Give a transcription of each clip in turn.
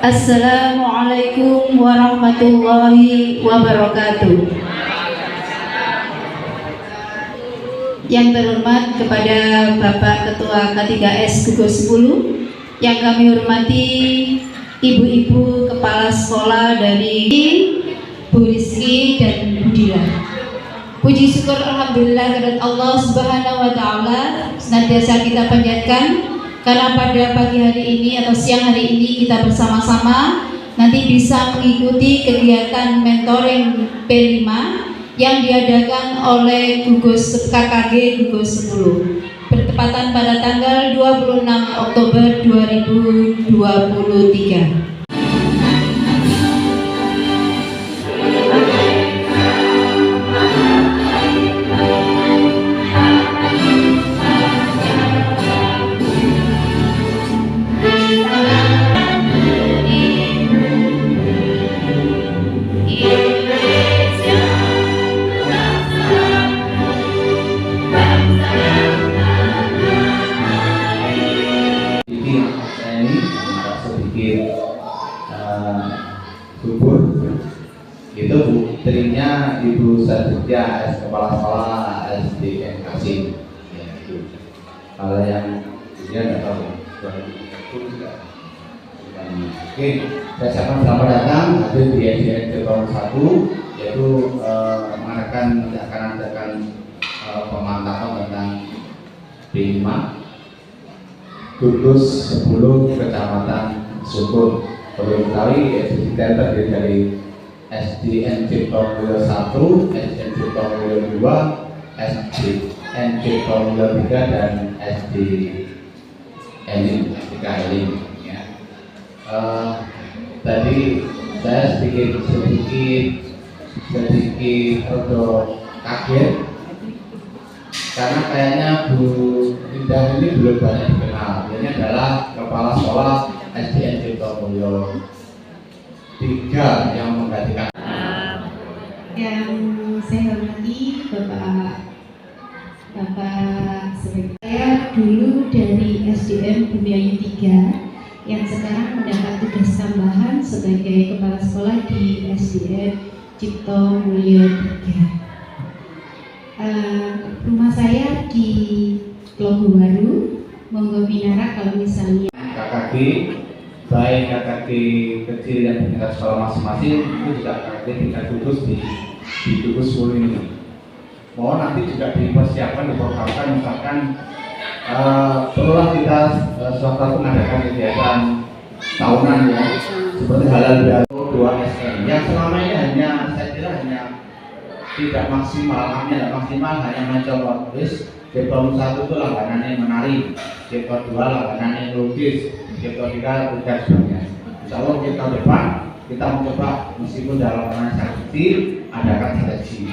Assalamualaikum warahmatullahi wabarakatuh. Yang terhormat kepada Bapak Ketua K3S Gugus 10, yang kami hormati ibu-ibu kepala sekolah dari Bu Rizky dan Bu Dila. Puji syukur alhamdulillah kepada Allah Subhanahu wa taala senantiasa kita panjatkan, karena pada pagi hari ini atau siang hari ini kita bersama-sama nanti bisa mengikuti kegiatan mentoring P5 yang diadakan oleh Gugus KKG Gugus 10 bertepatan pada tanggal 26 Oktober 2023. Subur itu putrinya Ibu Sadria Kepala Sekolah SDN Kasih ya, itu. Kalau yang dia nggak tahu oke, saya ucapkan selamat datang hadir di SDN tahun 1, yaitu akan adakan pemantauan tentang B5 Gugus 10 Kecamatan Subur. Perlu diketahui, SDN terdiri dari SDN Cipto Mulyo 1, SDN Cipto Mulyo 2, SDN Cipto Mulyo 3, dan SDN 3 Elim. Ya. Tadi saya sedikit kaget karena kayaknya Bu Indah ini belum banyak dikenal. Ini adalah kepala sekolah SDN Cipto Mulyo 3 yang menggantikan. Yang saya hormati Bapak saya dulu dari SDN Bumiayu 3 yang sekarang mendapat tugas tambahan sebagai kepala sekolah di SDN Cipto Mulyo 3. Rumah saya di Logo Baru. Monggo Minara kalau misalnya KKG, baik KKG kecil yang tingkat sekolah masing-masing itu juga KKG tingkat gugus di Gugus 10 ini. Mohon nanti juga dipersiapkan, diprogramkan, misalkan perlulah kita suatu mengadakan kegiatan tahunan ya, seperti halal bihalal 2SN yang selama ini saya kira hanya tidak maksimal, hanya mencoba Cipto 1 itu langganannya menari, Cipto 2 langganannya lukis, Cipto 3 tidak sebagainya. Insya Allah kita depan kita mencoba meskipun dalam ranah sangat kecil adakan seleksi.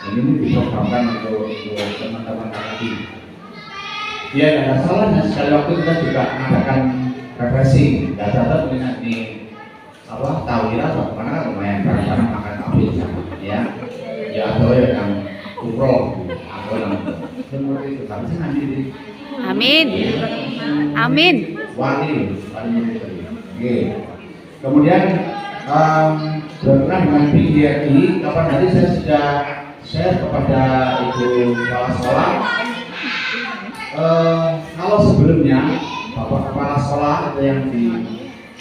Ini diprogramkan untuk teman-teman tadi. Ya tidak ada salah, dan sekali waktu kita juga mengadakan refreshing. Tidak ada dengan ini tawira bagaimana lumayan barang-barang makan ambil ya. Ya atau yang umroh atau yang seperti itu, tapi saya nanti amin, amin. Wali. Oke. Kemudian berkenaan dengan PGRI, kapan hari saya sudah share kepada ibu kepala sekolah. Kalau sebelumnya bapak kepala sekolah itu yang di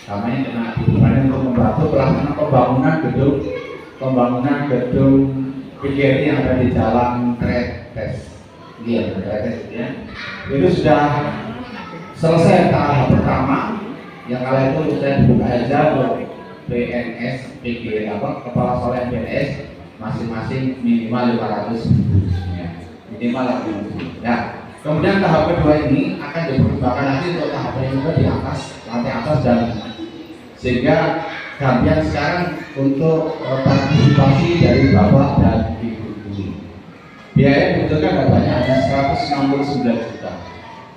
namanya kena dibutuhkan untuk membantu pelaksanaan pembangunan gedung PGRI yang ada di Jalan Tretes. Iya, Tretes ya. Itu sudah selesai tahap pertama. Yang kala itu saya buka aja untuk PNS, PGRI kepala sekolah PNS masing-masing minimal 500 ribu ya. Minimal 500 ribu. Nah, kemudian tahap kedua ini akan dipertimbangkan nanti untuk tahap yang juga di atas, lantai atas, dan sehingga gantian sekarang untuk partisipasi dari bapak dan ibu ini. Biaya dibutuhkan nggak banyak, hanya 169 juta.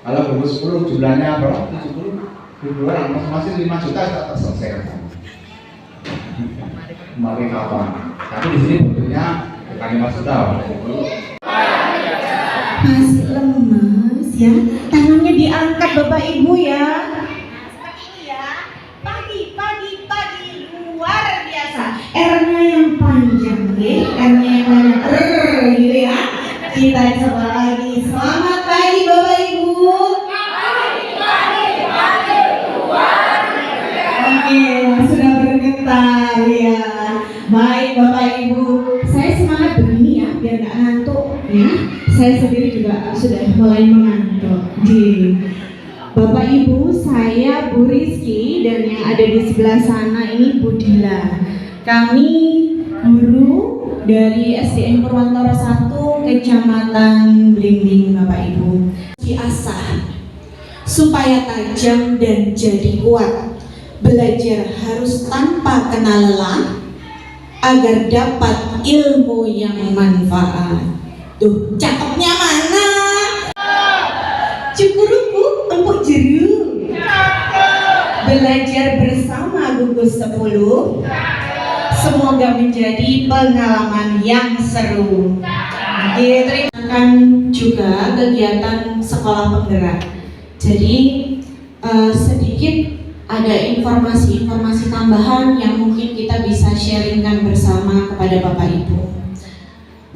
Kalau gugus 10 jumlahnya berapa? 70 orang, masing-masing 5 juta sudah terselesaikan. Kemarin kapan? Tapi di sini bentuknya bukan 5 juta. Masih lemas ya, tangannya diangkat Bapak Ibu ya. Seperti ini ya, pagi gitu ya. Kita coba lagi. Selamat pagi Bapak Ibu. Oke, sudah bergetar ya. Baik Bapak Ibu, saya semangat begini ya, biar nggak ngantuk ya. Saya sendiri juga sudah mulai mengantuk. Bapak Ibu, saya Bu Rizky dan yang ada di sebelah sana ini Bu Dila. Kami guru dari SDN Purwantoro 1 Kecamatan Blimbing Bapak Ibu. Diasah supaya tajam dan jadi kuat. Belajar harus tanpa kenal lelah agar dapat ilmu yang manfaat. Tuh, cakepnya mana? Cukuruku empuk jeru. Belajar bersama gugus 10. Semoga menjadi pengalaman yang seru. Terima kasih juga kegiatan sekolah penggerak. Jadi sedikit ada informasi-informasi tambahan yang mungkin kita bisa sharingkan bersama kepada Bapak Ibu.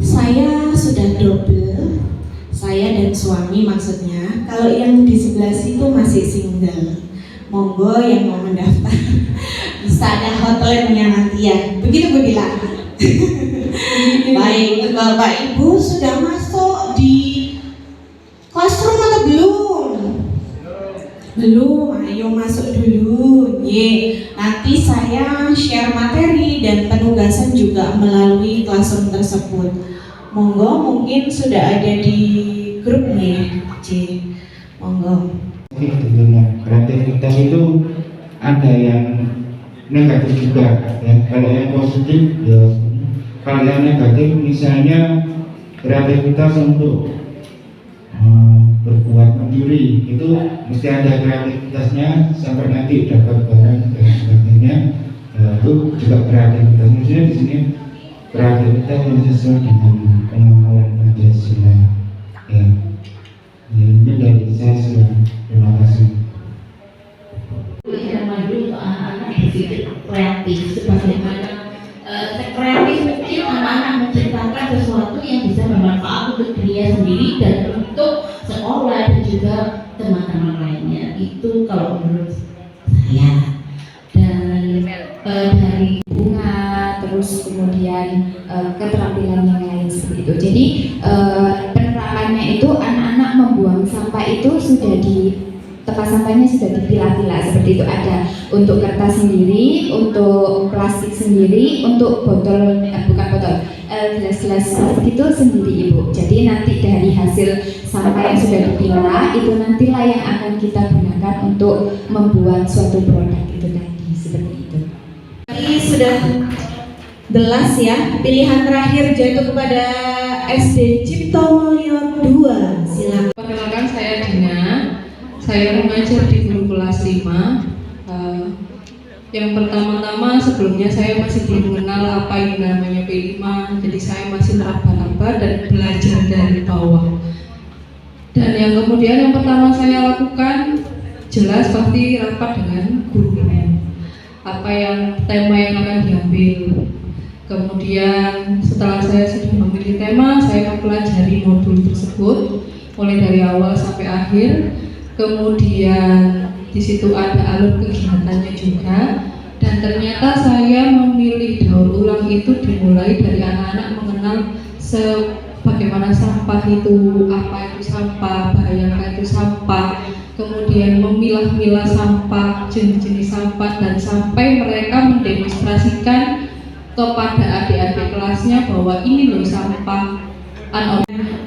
Saya sudah double, saya dan suami maksudnya. Kalau yang di sebelah situ masih single, monggo yang mau mendaftar bisa ada hotline-nya nanti ya. Begitu Bu Dila. Baik, Bapak Ibu sudah masuk di classroom atau belum? Belum, ayo masuk dulu. Nanti saya share materi dan penugasan juga melalui classroom tersebut. Monggo, mungkin sudah ada di grup nih. Monggo. Kreativitas itu ada yang negatif juga ya. Kalau yang positif ya, kalau yang negatif misalnya kreativitas untuk berbuat mencuri, itu mesti ada kreativitasnya sampai nanti dapat barang dan sebagainya. Itu juga kreativitas. Maksudnya di sini kreativitas yang sesuai dengan kemampuan Pancasila. Ya, ini dari saya sudah. Terima kasih. Yang maju untuk anak-anak berpikir kreatif, sebagaimana kreatif mungkin anak-anak menciptakan sesuatu yang bisa bermanfaat untuk dirinya sendiri dan untuk sekolah dan juga teman-teman lainnya. Itu kalau menurut saya. Dan dari bunga terus kemudian keterampilan yang lain seperti itu. Jadi penerapannya itu anak-anak membuang sampah itu sudah di tempat sampahnya sudah dipilah-pilah seperti itu, ada untuk kertas sendiri, untuk plastik sendiri, untuk botol bukan botol gelas-gelas plastik itu sendiri Ibu. Jadi nanti dari hasil sampah yang sudah dipilah itu nantilah yang akan kita gunakan untuk membuat suatu produk itu tadi seperti itu. Ini sudah jelas ya. Pilihan terakhir jatuh kepada SD Cipto Mulyo 2. Silakan. Perkenalkan, saya Dina. Saya mengajar di guru kelas 5. Yang pertama-tama sebelumnya saya masih belum mengenal apa yang namanya P5. Jadi saya masih meraba-raba dan belajar dari bawah. Dan yang kemudian yang pertama saya lakukan jelas pasti rapat dengan gurunya. Apa yang tema yang akan diambil. Kemudian setelah saya sudah memilih tema, saya mempelajari modul tersebut mulai dari awal sampai akhir. Kemudian di situ ada alur kegiatannya juga, dan ternyata saya memilih daur ulang itu dimulai dari anak-anak mengenal bagaimana sampah itu, apa itu sampah, bahayakah itu sampah, kemudian memilah-milah sampah, jenis-jenis sampah, dan sampai mereka mendemonstrasikan kepada adik-adik kelasnya bahwa ini loh sampah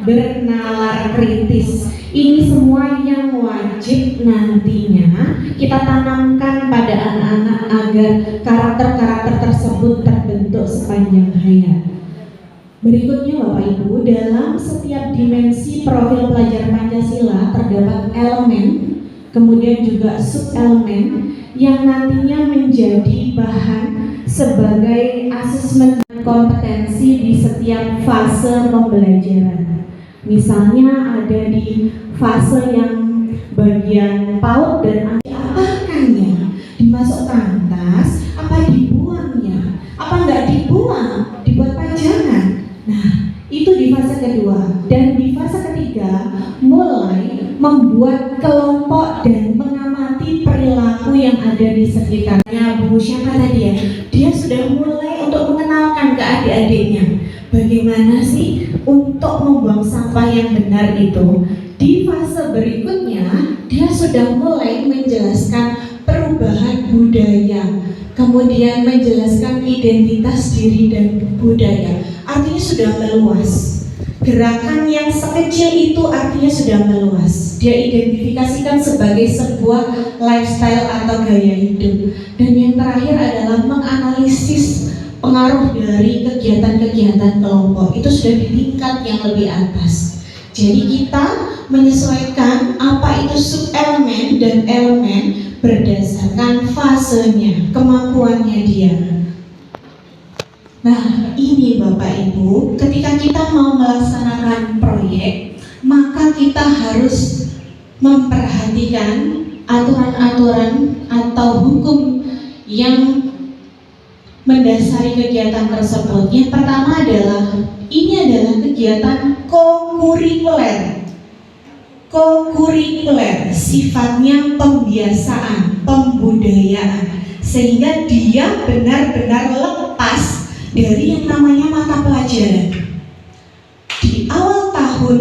bernalar kritis. Ini semua yang wajib nantinya kita tanamkan pada anak-anak agar karakter-karakter tersebut terbentuk sepanjang hayat. Berikutnya Bapak Ibu, dalam setiap dimensi profil pelajar Pancasila terdapat elemen, kemudian juga sub-elemen yang nantinya menjadi bahan sebagai asesmen kompetensi di setiap fase pembelajaran. Misalnya ada di fase yang bagian PAUD dan diapakannya, dimasukkan tas, apa dibuangnya, apa enggak dibuang, dibuat pajangan. membuat kelompok dan mengamati perilaku yang ada di sekitarnya. Bu siapa tadi ya? Dia sudah mulai untuk mengenalkan ke adik-adiknya bagaimana sih untuk membuang sampah yang benar itu. Di fase berikutnya dia sudah mulai menjelaskan perubahan budaya, kemudian menjelaskan identitas diri dan budaya. Artinya sudah meluas. Gerakan yang sekecil itu artinya sudah meluas. Dia identifikasikan sebagai sebuah lifestyle atau gaya hidup. Dan yang terakhir adalah menganalisis pengaruh dari kegiatan-kegiatan kelompok. Itu sudah di tingkat yang lebih atas. Jadi kita menyesuaikan apa itu subelemen dan elemen berdasarkan fasenya, kemampuannya dia. Nah, ini Bapak Ibu, ketika kita mau melaksanakan proyek, maka kita harus memperhatikan aturan-aturan atau hukum yang mendasari kegiatan tersebut. Yang pertama adalah, ini adalah kegiatan kokurikuler. Kokurikuler, sifatnya pembiasaan, pembudayaan, sehingga dia benar-benar lepas dari yang namanya mata pelajaran. Di awal tahun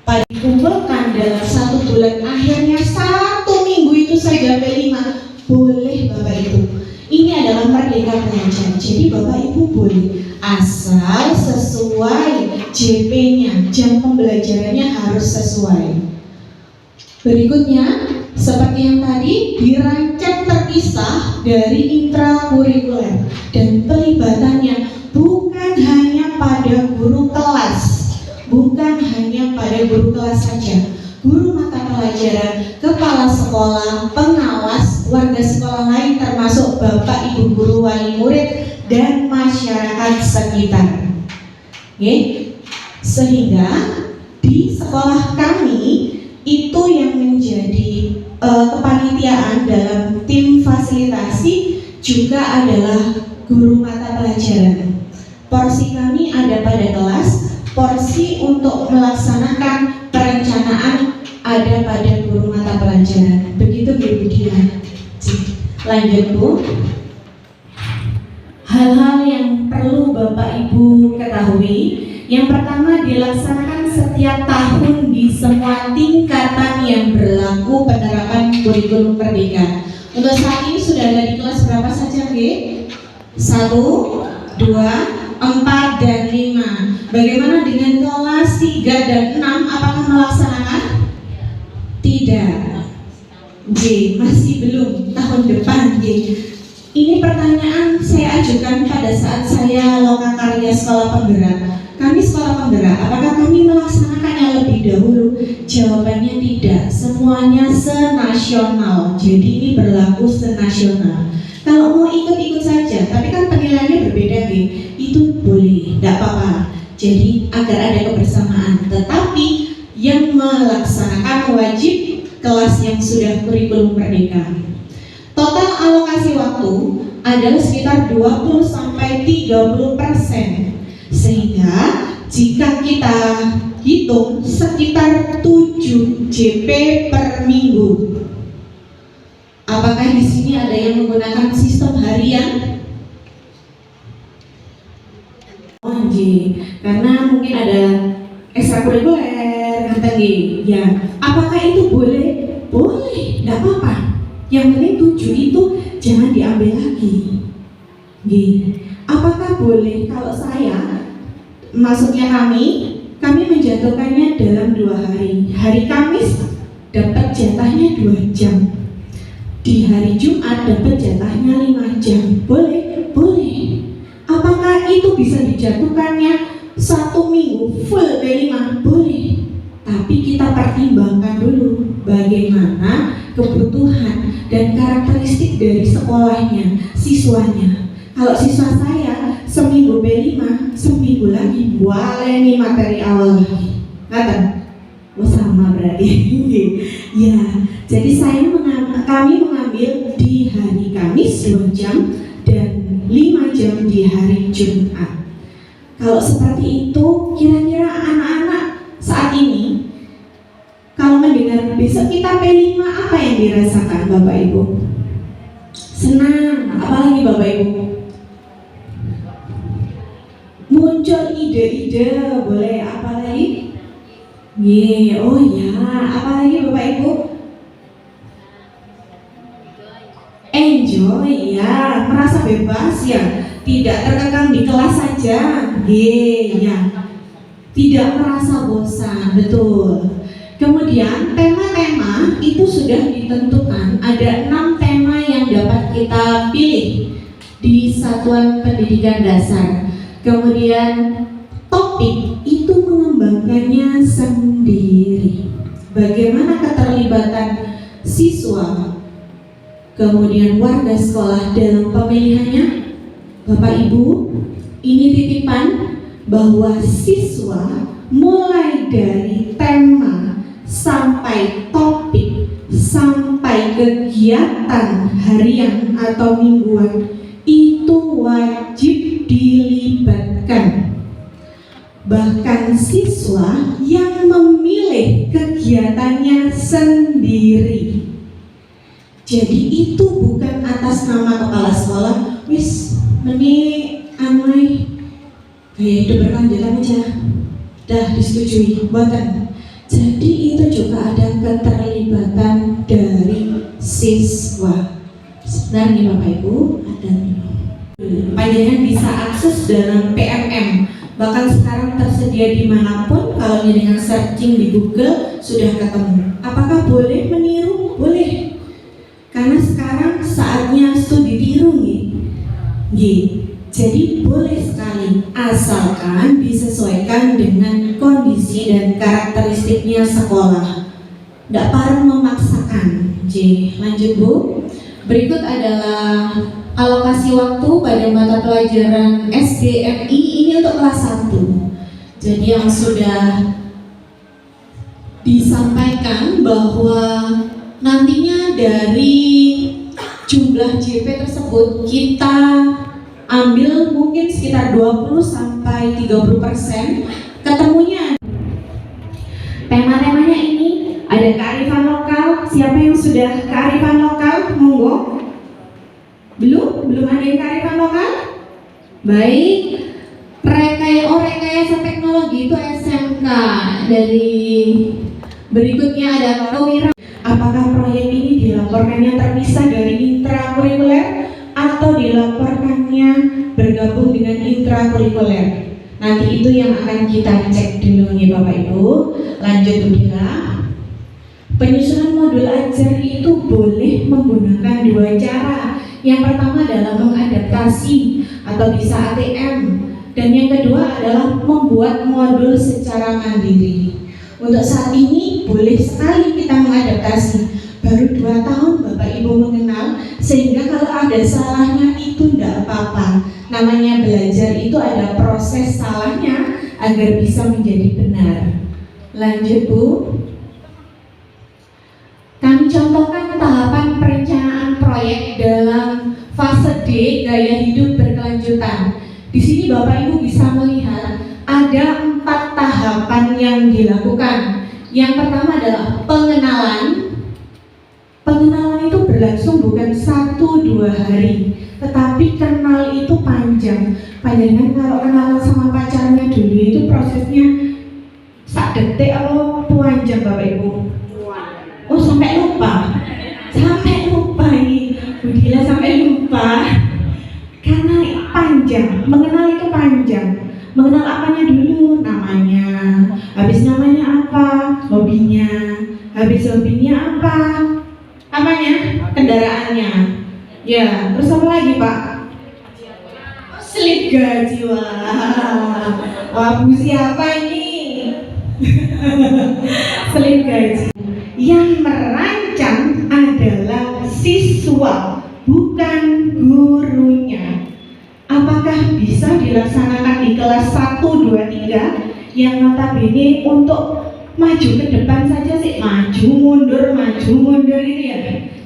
pada dikumpulkan dalam 1 bulan, akhirnya 1 minggu itu saja P5 boleh Bapak Ibu. Ini adalah merdeka belajar. Jadi Bapak Ibu boleh asal sesuai JP-nya, jam pembelajarannya harus sesuai. Berikutnya seperti yang tadi, dirancang terpisah dari intrakurikuler dan pelibatannya bukan hanya pada guru kelas, bukan hanya pada guru kelas saja, guru mata pelajaran, kepala sekolah, pengawas, warga sekolah lain termasuk Bapak Ibu guru wali murid dan masyarakat sekitar. Oke? Sehingga di sekolah kami itu yang menjadi kepanitiaan dalam tim fasilitasi juga adalah guru mata pelajaran. Porsi kami ada pada kelas, porsi untuk melaksanakan perencanaan ada pada guru mata pelajaran. Begitu Bu Dian. Lanjut Bu. Hal-hal yang perlu Bapak Ibu ketahui. Yang pertama, dilaksanakan setiap tahun di semua tingkatan yang berlaku penerapan kurikulum merdeka. Untuk saat ini sudah ada di kelas berapa saja, G? 1, 2, 4, dan 5. Bagaimana dengan kelas 3 dan 6? Apakah melaksanakan? Tidak. G, masih belum. Tahun depan, G. Ini pertanyaan saya ajukan pada saat saya lokakarya sekolah penggerak. Kami sekolah penggerak, apakah kami melaksanakannya lebih dahulu? Jawabannya tidak, semuanya senasional. Jadi ini berlaku senasional. Kalau mau ikut-ikut saja, tapi kan penilaiannya berbeda nih, itu boleh, tidak apa-apa. Jadi agar ada kebersamaan. Tetapi yang melaksanakan wajib kelas yang sudah kurikulum merdeka. Total alokasi waktu adalah sekitar 20-30%. Sehingga jika kita hitung sekitar 7 JP per minggu. Apakah di sini ada yang menggunakan sistem harian? Oh, karena mungkin ada ekstrakurikuler, ya. Apakah itu boleh? Boleh, tidak apa-apa. Yang penting 7 itu jangan diambil lagi. Apakah boleh kalau saya, maksudnya kami menjatuhkannya dalam 2 hari. Hari Kamis dapat jatahnya 2 jam. Di hari Jumat dapat jatahnya 5 jam. Boleh? Boleh. Apakah itu bisa dijatuhkannya 1 minggu full P5? Boleh. Tapi kita pertimbangkan dulu bagaimana kebutuhan dan karakteristik dari sekolahnya, siswanya. Kalau siswa saya seminggu P5, seminggu lagi nih materi awal lagi. Kata, sama berarti. Ya, jadi kami mengambil di hari Kamis 2 jam dan 5 jam di hari Jumat. Kalau seperti itu, kira-kira anak-anak saat ini kalau mendengar besok kita P5 apa yang dirasakan Bapak Ibu? Senang, apalagi Bapak Ibu? Muncul ide-ide, boleh apa lagi? Oh ya, apa lagi Bapak Ibu? Enjoy ya, merasa bebas ya, tidak terkekang di kelas saja. Ya, tidak merasa bosan, betul. Kemudian tema-tema itu sudah ditentukan, ada 6 tema yang dapat kita pilih di satuan pendidikan dasar. Kemudian topik itu mengembangkannya sendiri. Bagaimana keterlibatan siswa, kemudian warga sekolah dalam pemilihannya. Bapak Ibu, ini titipan bahwa siswa mulai dari tema sampai topik sampai kegiatan harian atau mingguan itu wajib dilibatkan. Bahkan siswa yang memilih kegiatannya sendiri. Jadi itu bukan atas nama kepala sekolah, wis meni anai gaya hidup berkelanjutan aja, dah disetujui, buatan. Jadi itu juga ada keterlibatan dari siswa. Sebenarnya Bapak Ibu ada panjangan bisa akses dalam PMM, bahkan sekarang tersedia dimanapun. Kalau dengan searching di Google sudah ketemu. Apakah boleh meniru? Boleh, karena sekarang saatnya studi tiru nih. Jadi boleh sekali, asalkan disesuaikan dengan kondisi dan karakteristiknya sekolah. Tidak perlu memaksakan. Lanjut Bu. Berikut adalah alokasi waktu pada mata pelajaran SDMI ini untuk kelas 1. Jadi yang sudah disampaikan bahwa nantinya dari jumlah JP tersebut kita ambil mungkin sekitar 20-30%. Ketemunya tema-temanya ini ada kearifan lokal. Siapa yang sudah kearifan lokal? Monggo. Belum ada yang kearifan lokal? Baik. Rekayasa teknologi itu SMK. Dari berikutnya ada kewirausahaan. Apakah proyek ini dilaporkannya terpisah dari intrakurikuler atau dilaporkannya bergabung dengan intrakurikuler? Nanti itu yang akan kita cek dulu nih Bapak Ibu. Lanjut Budila. Penyusunan modul ajar itu boleh menggunakan 2 cara. Yang pertama adalah mengadaptasi atau bisa ATM, dan yang kedua adalah membuat modul secara mandiri. Untuk saat ini boleh sekali kita mengadaptasi. Baru 2 tahun Bapak Ibu mengenal, sehingga kalau ada salahnya itu tidak apa-apa. Namanya belajar itu ada proses salahnya agar bisa menjadi benar. Lanjut Bu. Kami contohkan tahapan perencanaan proyek dalam fase D, gaya hidup berkelanjutan. Di sini Bapak Ibu bisa melihat ada 4 tahapan yang dilakukan. Yang pertama adalah pengenalan. Pengenalan itu berlangsung bukan 1-2 hari, tetapi kenal itu panjang. Panjangan kalau kenalan sama pacarnya dulu itu prosesnya sak detik atau panjang Bapak Ibu? Oh sampai lupa ini Budila sampai lupa karena panjang. Mengenal itu panjang. Mengenal apanya dulu? Namanya. Habis namanya apa? Hobinya. Habis hobinya apa? Apanya? Kendaraannya. Ya, terus apa lagi Pak? Slip gaji. Wah, Bu siapa ini? Slip gaji. Yang merancang adalah siswa, bukan gurunya. Apakah bisa dilaksanakan di kelas 1, 2, 3 yang notabene untuk maju ke depan saja sih, maju mundur ini ya.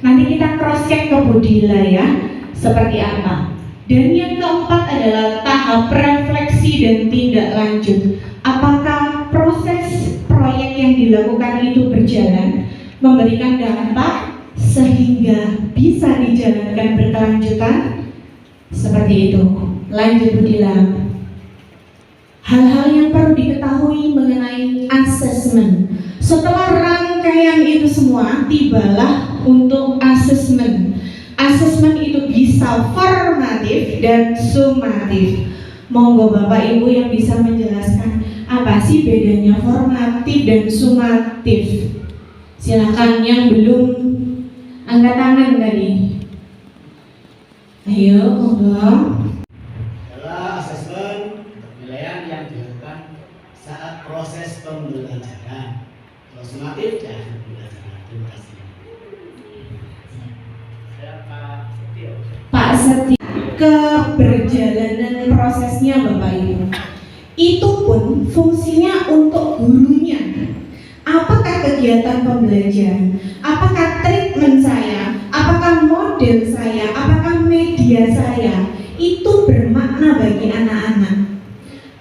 Nanti kita cross check ke Budila ya, seperti apa. Dan yang keempat adalah tahap refleksi dan tindak lanjut. Apakah proses proyek yang dilakukan itu berjalan? memberikan dampak sehingga bisa dijalankan berkelanjutan? Seperti itu. Lanjut Bu Dila. Hal-hal yang perlu diketahui mengenai asesmen. Setelah rangkaian itu semua, tibalah untuk asesmen. Asesmen itu bisa formatif dan sumatif. Monggo Bapak Ibu yang bisa menjelaskan apa sih bedanya formatif dan sumatif. Silakan yang belum angkat tangan tadi. Ayo, monggo. Adalah asesmen penilaian yang dilakukan saat proses pembelajaran. Kalau sumatif ya pembelajaran. Terima kasih. Pak Setia, keberjalanan prosesnya Bapak Ibu, itu pun fungsinya untuk gurunya. Apakah kegiatan pembelajaran, apakah treatment saya, apakah model saya, apakah media saya, itu bermakna bagi anak-anak.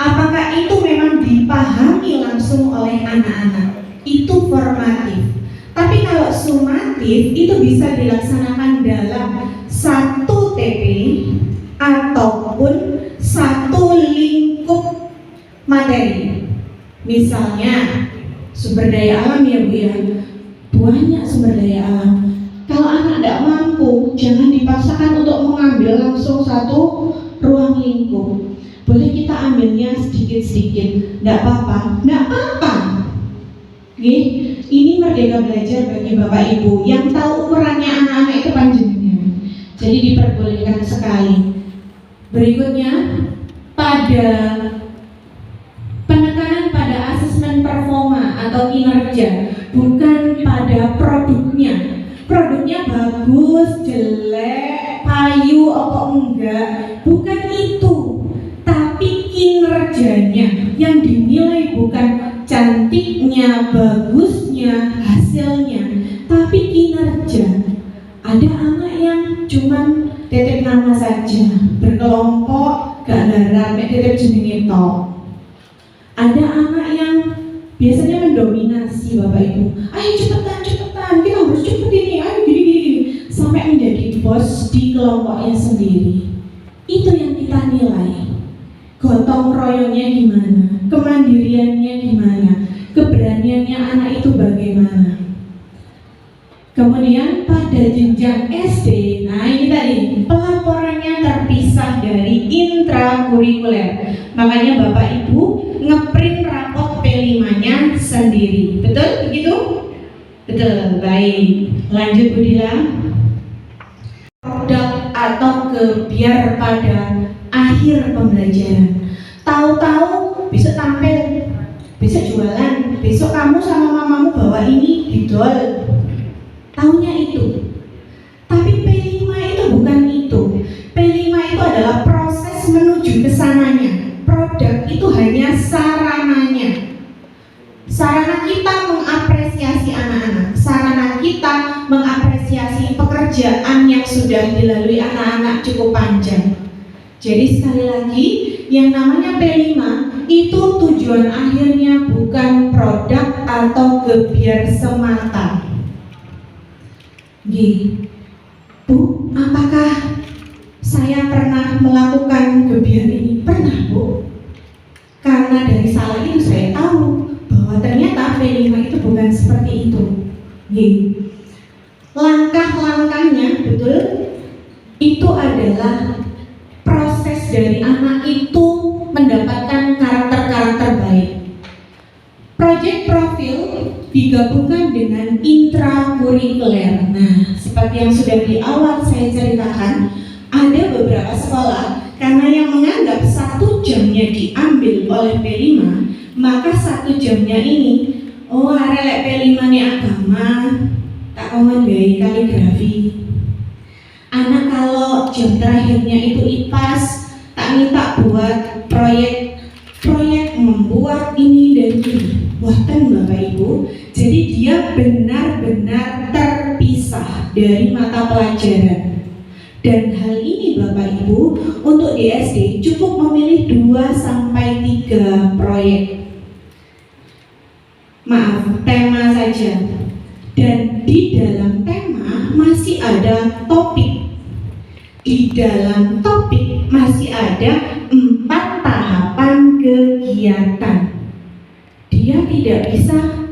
Apakah itu memang dipahami langsung oleh anak-anak, itu formatif. Tapi kalau sumatif itu bisa dilaksanakan dalam satu TP ataupun satu lingkup materi. Misalnya sumber daya alam ya Bu ya, banyak sumber daya alam. Kalau anak tidak mampu, jangan dipaksakan untuk mengambil langsung satu ruang lingkup. Boleh kita ambilnya sedikit-sedikit, tidak apa-apa, tidak apa-apa. Ini Merdeka Belajar bagi Bapak Ibu yang tahu ukurannya anak-anak itu panjangnya. Jadi diperbolehkan sekali. Berikutnya, pada penekanan pada asesmen performa atau kinerja, bukan pada produknya. Produknya bagus, jelek, payu, apa enggak, bukan itu. Tapi kinerjanya yang dinilai bukan cantiknya, bagusnya, hasilnya, tapi kinerja. Ada anak yang cuman titip nama saja, berkelompok, gak garap, titip jenenge tok. Ada anak yang biasanya mendominasi Bapak Ibu. Ayo cepetan, kita harus cepet ini, ayo gini, sampai menjadi bos di kelompoknya sendiri. Itu yang kita nilai. Gotong royongnya gimana, kemandiriannya gimana, keberaniannya anak itu bagaimana. Kemudian pada jenjang SD, nah ini tadi pelaporannya terpisah dari intrakurikuler. Makanya Bapak Ibu ngeprint rapot P5-nya sendiri. Betul begitu? Betul, baik. Lanjut Bu Dila. Produk atau kebiar pada akhir pembelajaran. Tahu-tahu besok tampil, besok jualan, besok kamu sama mamamu bawa ini didol. Tahunya itu. Tapi P5 itu bukan itu. P5 itu adalah proses menuju ke sananya. Produk itu hanya sarananya. Sarana kita mengapresiasi anak-anak, sarana kita mengapresiasi pekerjaan yang sudah dilalui anak-anak cukup panjang. Jadi sekali lagi, yang namanya P5 itu tujuan akhirnya bukan produk atau gebiar semata. Bu, apakah saya pernah melakukan gebiar ini? Pernah Bu. Karena dari salah itu saya tahu bahwa ternyata P5 itu bukan seperti itu. Langkah-langkahnya betul, itu adalah proses dari anak itu mendapatkan karakter-karakter baik. Project profil digabungkan dengan intrakurikuler. Nah, seperti yang sudah di awal saya ceritakan, ada beberapa sekolah karena yang menganggap 1 jamnya diambil oleh P5, maka 1 jamnya ini, oh arek P5 ini agama, tak komen gaya kaligrafi. Anak kalau jam terakhirnya itu IPAS, tak minta buat proyek membuat ini dan ini. Wah kan Bapak Ibu, jadi dia benar-benar terpisah dari mata pelajaran. Dan hal ini Bapak Ibu, untuk di SD cukup memilih 2-3 proyek. Maaf, tema saja. Dan dalam topik masih ada 4 tahapan kegiatan. Dia tidak bisa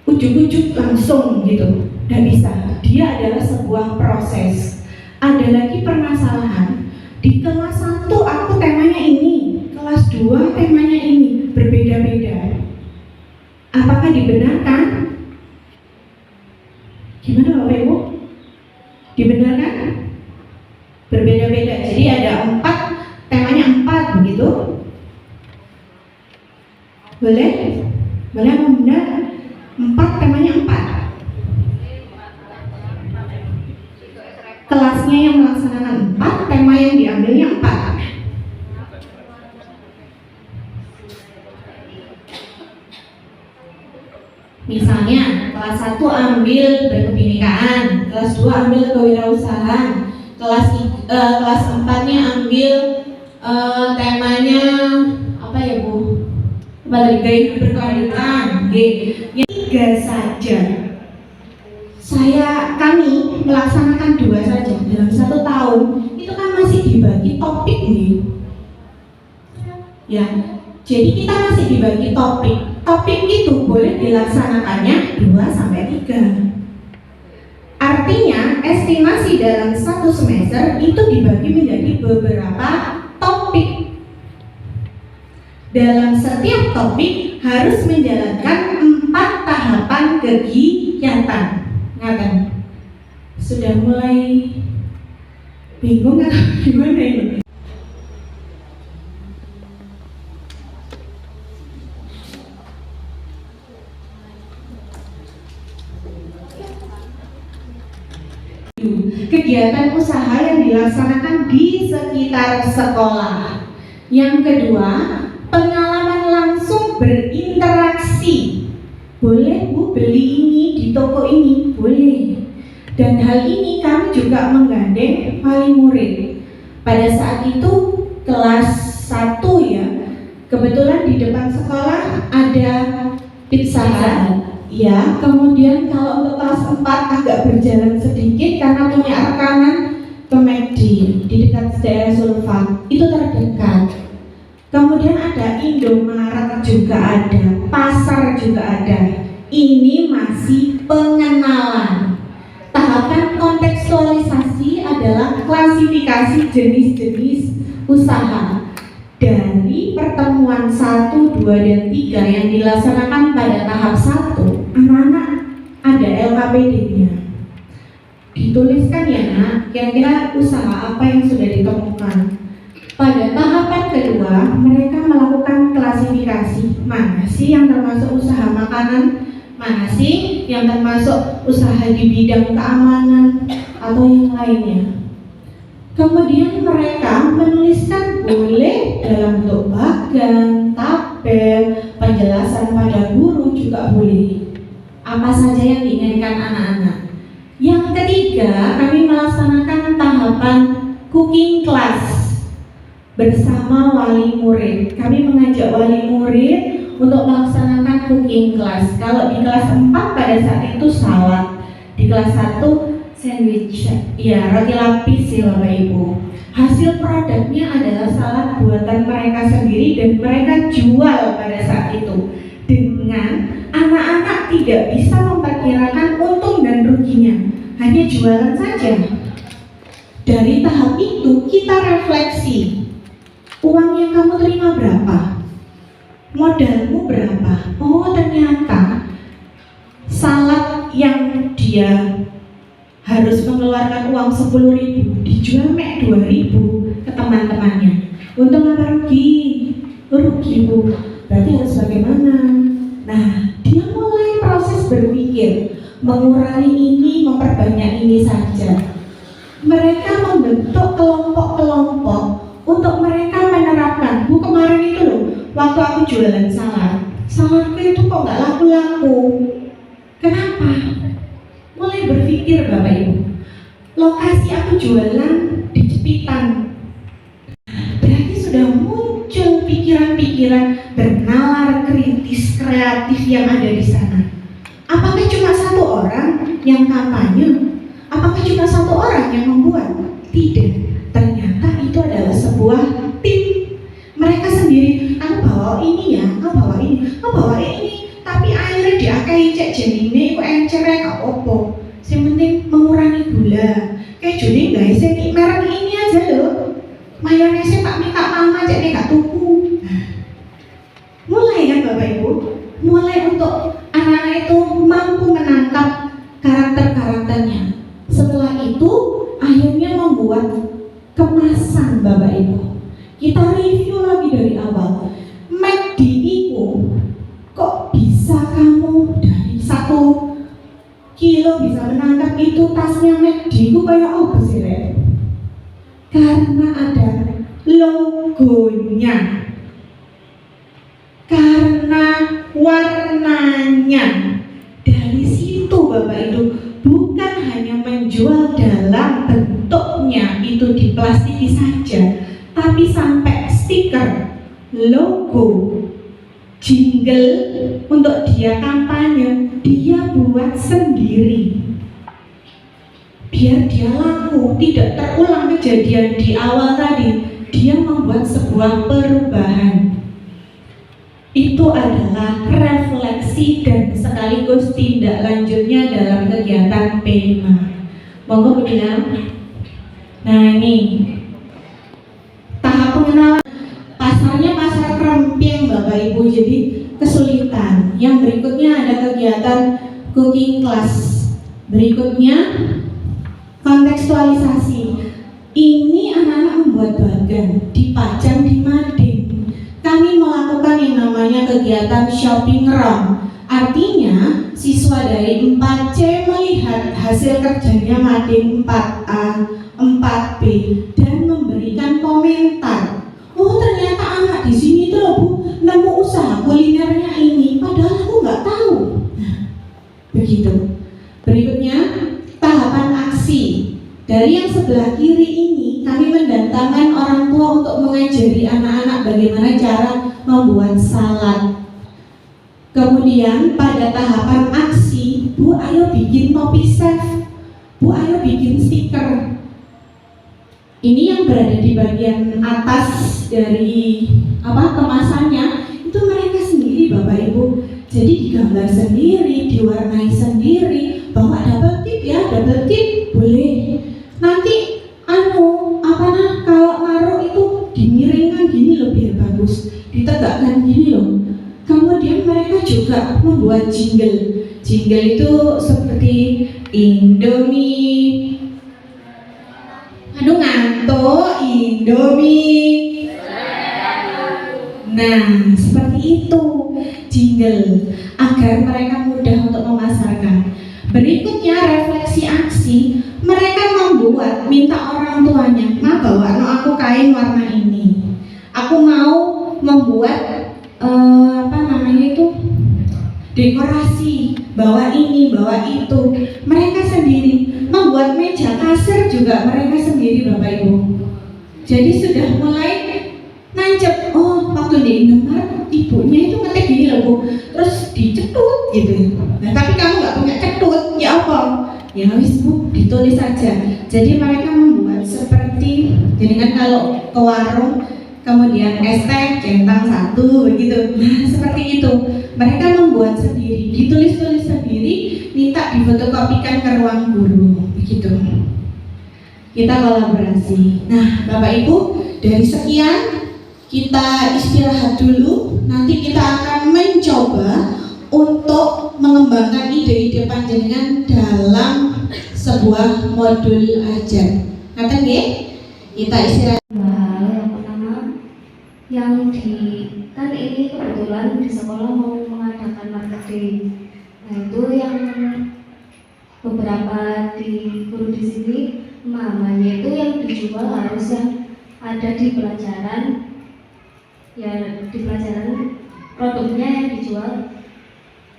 ujuk-ujuk langsung gitu, tidak bisa. Dia adalah sebuah proses. Ada lagi permasalahan. Di kelas 1 aku temanya ini, kelas 2 temanya ini, berbeda-beda. Apakah dibenarkan? Gimana Bapak Ibu? Dibenarkan? Berbeda-beda. Jadi ada 4, temanya 4 begitu. Boleh? Boleh apa benar? 4 temanya 4. Kelasnya yang melaksanakan 4, tema yang diambilnya 4. Misalnya kelas 1 ambil berkebinekaan, kelas 2 ambil kewirausahaan, kelas 4-nya ambil temanya apa ya Bu? Gaya berkelanjutan. Yang 3 saja. Kami melaksanakan 2 saja dalam 1 tahun. Itu kan masih dibagi topik nih. Ya, jadi kita masih dibagi topik. Topik itu boleh dilaksanakannya 2-3. Artinya estimasi dalam 1 semester itu dibagi menjadi beberapa topik. Dalam setiap topik harus menjalankan 4 tahapan kegiatan. Ngaten. Sudah mulai bingung atau gimana ini? Kegiatan usaha yang dilaksanakan di sekitar sekolah. Yang kedua, pengalaman langsung berinteraksi. Boleh Bu beli ini di toko ini? Boleh. Dan hal ini kami juga menggandeng wali murid. Pada saat itu kelas 1 ya, kebetulan di depan sekolah ada Pizza Hut. Ya, kemudian kalau untuk kelas 4 agak berjalan sedikit karena punya rekanan ke McD di dekat daerah Sulfat, itu terdekat. Kemudian ada Indomaret juga ada, pasar juga ada. Ini masih pengenalan. Tahapan kontekstualisasi adalah klasifikasi jenis-jenis usaha. Dari pertemuan 1, 2, dan 3 yang dilaksanakan pada tahap 1, anak-anak ada LKPD-nya. Dituliskan ya Nak, kira-kira usaha apa yang sudah ditemukan. Pada tahapan kedua, mereka melakukan klasifikasi. Mana sih yang termasuk usaha makanan, mana sih yang termasuk usaha di bidang keamanan, atau yang lainnya. Kemudian mereka menuliskan boleh dalam bentuk bagan, tabel, penjelasan pada guru juga boleh. Apa saja yang diinginkan anak-anak. Yang ketiga, kami melaksanakan tahapan cooking class bersama wali murid. Kami mengajak wali murid untuk melaksanakan cooking class. Kalau di kelas 4 pada saat itu salad, di kelas 1 sandwich, ya roti lapis ya Bapak Ibu. Hasil produknya adalah salad buatan mereka sendiri dan mereka jual pada saat itu. Dengan anak-anak tidak bisa memperkirakan untung dan ruginya, hanya jualan saja. Dari tahap itu kita refleksi, uang yang kamu terima berapa? Modalmu berapa? Oh ternyata salad yang dia harus mengeluarkan uang 10.000 dijual mek 2.000 ke teman-temannya. Untung apa rugi? Rugi Bu. Berarti harus bagaimana? Nah, dia mulai proses berpikir, mengurangi ini, memperbanyak ini saja. Mereka membentuk kelompok-kelompok untuk mereka menerapkan. Bu kemarin itu loh, waktu aku jualan saladku itu kok nggak laku-laku. Kenapa? Mulai berpikir Bapak Ibu, lokasi aku jualan di Jepitan. Berarti sudah muncul pikiran-pikiran bernalar, kritis, kreatif yang ada di sana. Apakah cuma 1 orang yang kampanye? Apakah cuma 1 orang yang membuat? Tidak. Ternyata jenine kok encer gak apa-apa. Yang penting mengurangi gula. Kayak Juni guys, ini merek ini aja loh. Mayonesnya tak minta mama aja nih gak tuku. Mulai kan Bapak Ibu, mulai untuk anak-anak itu mampu menangkap karakter-karakternya. Setelah itu akhirnya membuat kemasan Bapak Ibu. Kita review lagi dari awal. McD itu kok bisa kamu dari 1 kilo bisa menangkap itu tasnya McD itu kayak apa sih Ren? Karena ada logonya, karena warnanya. Dari situ Bapak itu bukan hanya menjual dalam bentuknya itu diplastiki saja, tapi sampai stiker, logo, jingle untuk dia kampanye, dia buat sendiri biar dia laku, tidak terulang kejadian di awal tadi. Dia membuat sebuah perubahan. Itu adalah refleksi dan sekaligus tindak lanjutnya dalam kegiatan P5. Monggo Bu Dina. Nah ini tahap pengenalan. Pasarnya pasar keremping Bapak Ibu, jadi kesulitan. Yang berikutnya ada kegiatan cooking class. Berikutnya kontekstualisasi. Ini anak-anak membuat bagan, dipajang di mading. Kami melakukan yang namanya kegiatan shopping round. Artinya siswa dari 4C melihat hasil kerjanya mading 4A, 4B dan memberikan komentar. Oh ternyata anak di sini tuh loh Bu, nemu usaha kulinernya ini, padahal aku nggak tahu. Nah, begitu. Berikutnya tahapan aksi. Dari yang sebelah kiri ini kami mendatangkan orang tua untuk mengajari anak-anak bagaimana cara membuat salad. Kemudian pada tahapan aksi, Bu ayo bikin topi chef, Bu ayo bikin stiker. Ini yang berada di bagian atas dari kemasannya itu mereka sendiri Bapak Ibu. Jadi digambar sendiri, diwarnai sendiri, bawa double tip ya, double tip boleh. Nanti kalau naruh itu dimiringkan gini loh biar bagus, ditegakkan gini loh. Kemudian mereka juga membuat jingle. Jingle itu seperti Indomie. Aduh ngantuk, Indomie. Nah, seperti itu jingle agar mereka mudah untuk memasarkan. Berikutnya refleksi aksi. Mereka membuat, minta orang tuanya, "Ma bawa aku kain warna ini. Aku mau membuat dekorasi, bawa ini, bawa itu." Mereka sendiri membuat meja kasir juga mereka sendiri Bapak Ibu. Jadi sudah mulai nancep. Oh waktu di Indomaret ibunya itu ngetik gini loh Bu, terus dicetut gitu. Nah tapi kamu nggak punya cetut, ya apa? Ya wis Bu, ditulis saja. Jadi mereka membuat seperti, jadi kan kalau ke warung kemudian es teh centang 1 begitu. Nah seperti itu. Mereka membuat sendiri, ditulis-tulis sendiri, minta difotokopikan ke ruang guru begitu. Kita kolaborasi. Nah Bapak Ibu, dari sekian kita istirahat dulu. Nanti kita akan mencoba untuk mengembangkan ide-ide panjenengan dalam sebuah modul ajar. Ngaten nggih? Kita istirahat. Yang pertama, kan ini kebetulan di sekolah mau mengadakan marketing. Nah itu yang beberapa di guru di sini mamanya itu yang dijual harus yang ada di pelajaran, ya di pelajaran produknya yang dijual.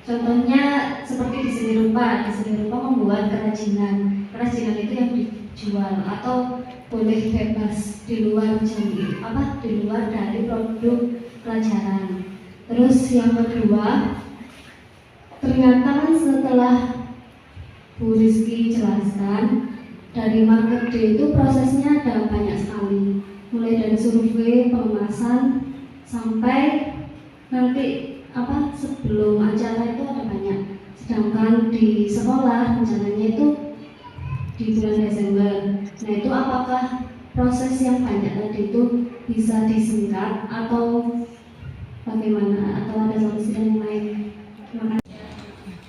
Contohnya seperti di seni rupa membuat kerajinan itu yang dijual atau boleh bebas di luar di luar dari produk pelajaran. Terus yang kedua, ternyata kan setelah Bu Rizky jelaskan, dari marketing itu prosesnya ada banyak sekali, mulai dari survei, pengemasan sampai nanti sebelum acara itu ada banyak Sedangkan di sekolah rencananya itu di bulan Desember. Nah itu apakah proses yang banyak tadi itu bisa disingkat atau bagaimana, atau ada solusi yang lain? Terima kasih.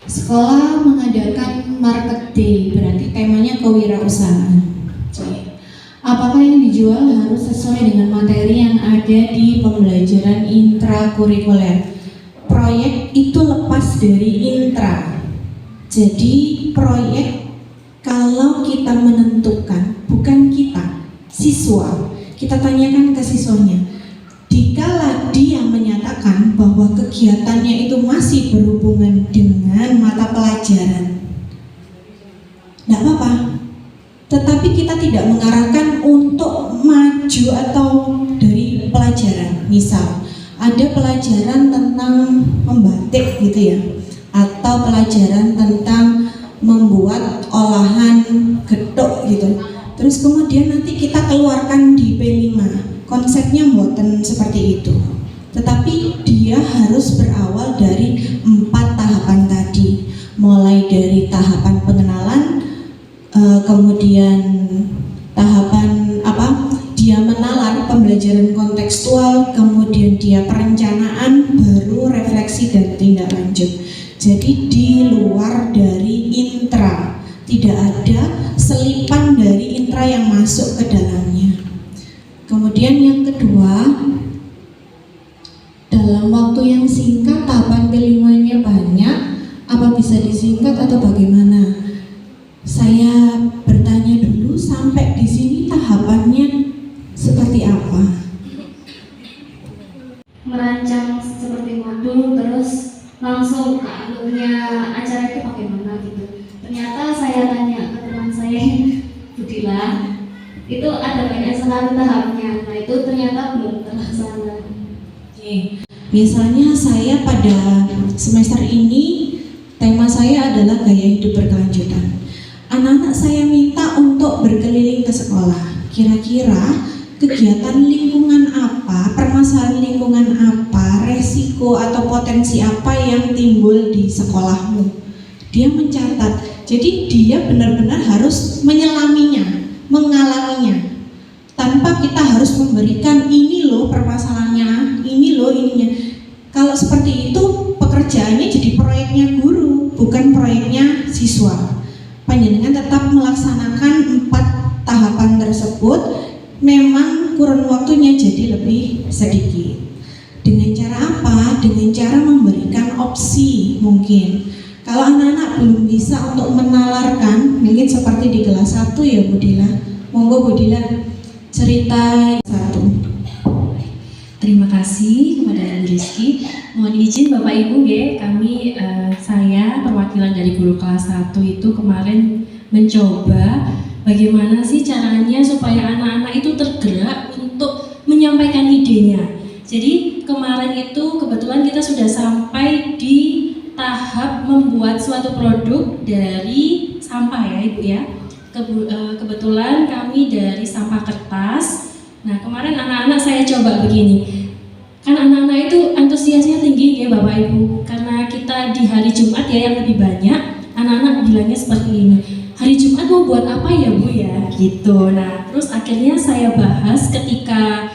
Sekolah mengadakan market day, berarti temanya kewirausahaan. Apakah yang dijual harus sesuai dengan materi yang ada di pembelajaran intrakurikuler? Proyek itu lepas dari intra. Jadi proyek kalau kita menentukan, bukan kita, siswa, kita tanyakan ke siswanya. Dikala dia menyatakan bahwa kegiatannya itu masih berhubungan dengan mata pelajaran, tidak apa-apa. Tetapi kita tidak mengarahkan untuk maju atau dari pelajaran. Misal, ada pelajaran tentang membatik gitu ya, atau pelajaran tentang membuat olahan getuk gitu. Terus kemudian nanti kita keluarkan di P5. Konsepnya buatan seperti itu. Tetapi dia harus berawal dari 4 tahapan tadi. Mulai dari tahapan pengenalan, kemudian tahapan dia menalar pembelajaran kontekstual, kemudian dia perencanaan, baru refleksi dan tindak lanjut. Jadi di luar dari intra, tidak ada selipan dari intra yang masuk ke dalamnya. Kemudian yang kedua, dalam waktu yang singkat tahapan P5-nya banyak, apa bisa disingkat atau bagaimana? Saya bertanya dulu, sampai di sini tahapannya seperti apa? Merancang seperti modul terus langsung ke alurnya acara itu bagaimana gitu. Ternyata saya tanya ke teman saya Budila, itu ada banyak sekali tahapnya. Nah itu ternyata belum terlaksana. Misalnya saya pada semester ini tema saya adalah gaya hidup berkelanjutan. Anak-anak saya minta untuk berkeliling ke sekolah. Kira-kira kegiatan lingkungan apa, permasalahan lingkungan apa, resiko atau potensi apa yang timbul di sekolahmu. Dia mencatat. Jadi dia benar-benar harus menyelaminya, mengalaminya. Tanpa kita harus memberikan ini loh permasalahannya, ini loh ininya. Kalau seperti itu pekerjaannya jadi proyeknya guru, bukan proyeknya siswa. Panjenengan tetap melaksanakan 4 tahapan tersebut, memang kurun waktunya jadi lebih sedikit. Dengan cara apa? Dengan cara memberikan opsi mungkin. Kalau anak-anak belum bisa untuk menalarkan, mungkin seperti di kelas 1 ya Bu Dila. Monggo Bu Dila cerita 1. Terima kasih kepada Ibu Rizky. Mohon izin Bapak Ibu saya perwakilan dari guru kelas 1 itu kemarin mencoba bagaimana sih caranya supaya anak-anak itu tergerak untuk menyampaikan idenya. Jadi kemarin itu kebetulan kita sudah sampai di tahap membuat suatu produk dari sampah ya Ibu ya. Kebetulan kami dari sampah kertas. Nah kemarin anak-anak saya coba begini, kan anak-anak itu antusiasnya tinggi ya Bapak Ibu, karena kita di hari Jumat ya yang lebih banyak, anak-anak bilangnya seperti ini, hari Jumat mau buat apa ya Bu ya gitu. Nah terus akhirnya saya bahas ketika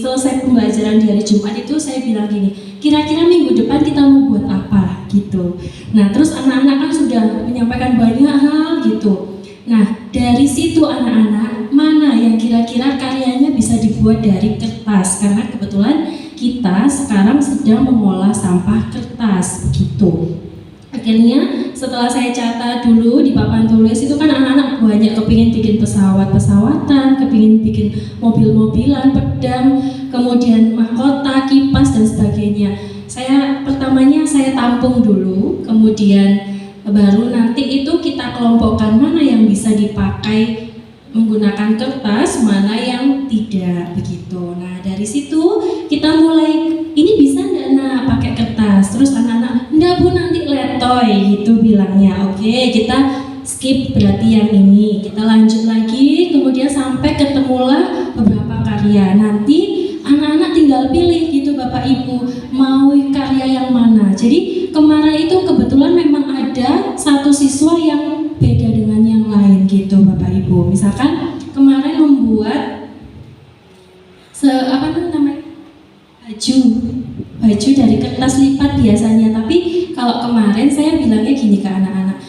selesai pembelajaran di hari Jumat itu, saya bilang gini, kira-kira minggu depan kita mau buat apa gitu. Nah terus anak-anak kan sudah menyampaikan banyak hal gitu. Nah dari situ anak-anak mana yang kira-kira karyanya bisa dibuat dari kertas, karena kebetulan kita sekarang sedang mengolah sampah kertas begitu. Akhirnya setelah saya catat dulu di papan tulis itu kan anak-anak banyak kepingin bikin pesawat-pesawatan, kepingin bikin mobil-mobilan, pedang, kemudian mahkota, kipas dan sebagainya. Pertamanya saya tampung dulu, kemudian baru nanti itu kita kelompokkan mana yang bisa dipakai menggunakan kertas, mana yang tidak begitu. Nah dari situ kita mulai, ini bisa enggak pakai kertas, terus anak-anak enggak Bu nanti letoy gitu bilangnya. Oke kita skip berarti yang ini, kita lanjut lagi, kemudian sampai ketemulah beberapa karya. Nanti anak-anak tinggal pilih gitu Bapak Ibu mau karya yang mana. Jadi kemarin itu kebetulan memang ada satu siswa yang beda dengan yang lain gitu Bapak Ibu. Misalkan kemarin membuat baju dari kertas lipat biasanya, tapi kalau kemarin saya bilangnya gini ke anak-anak,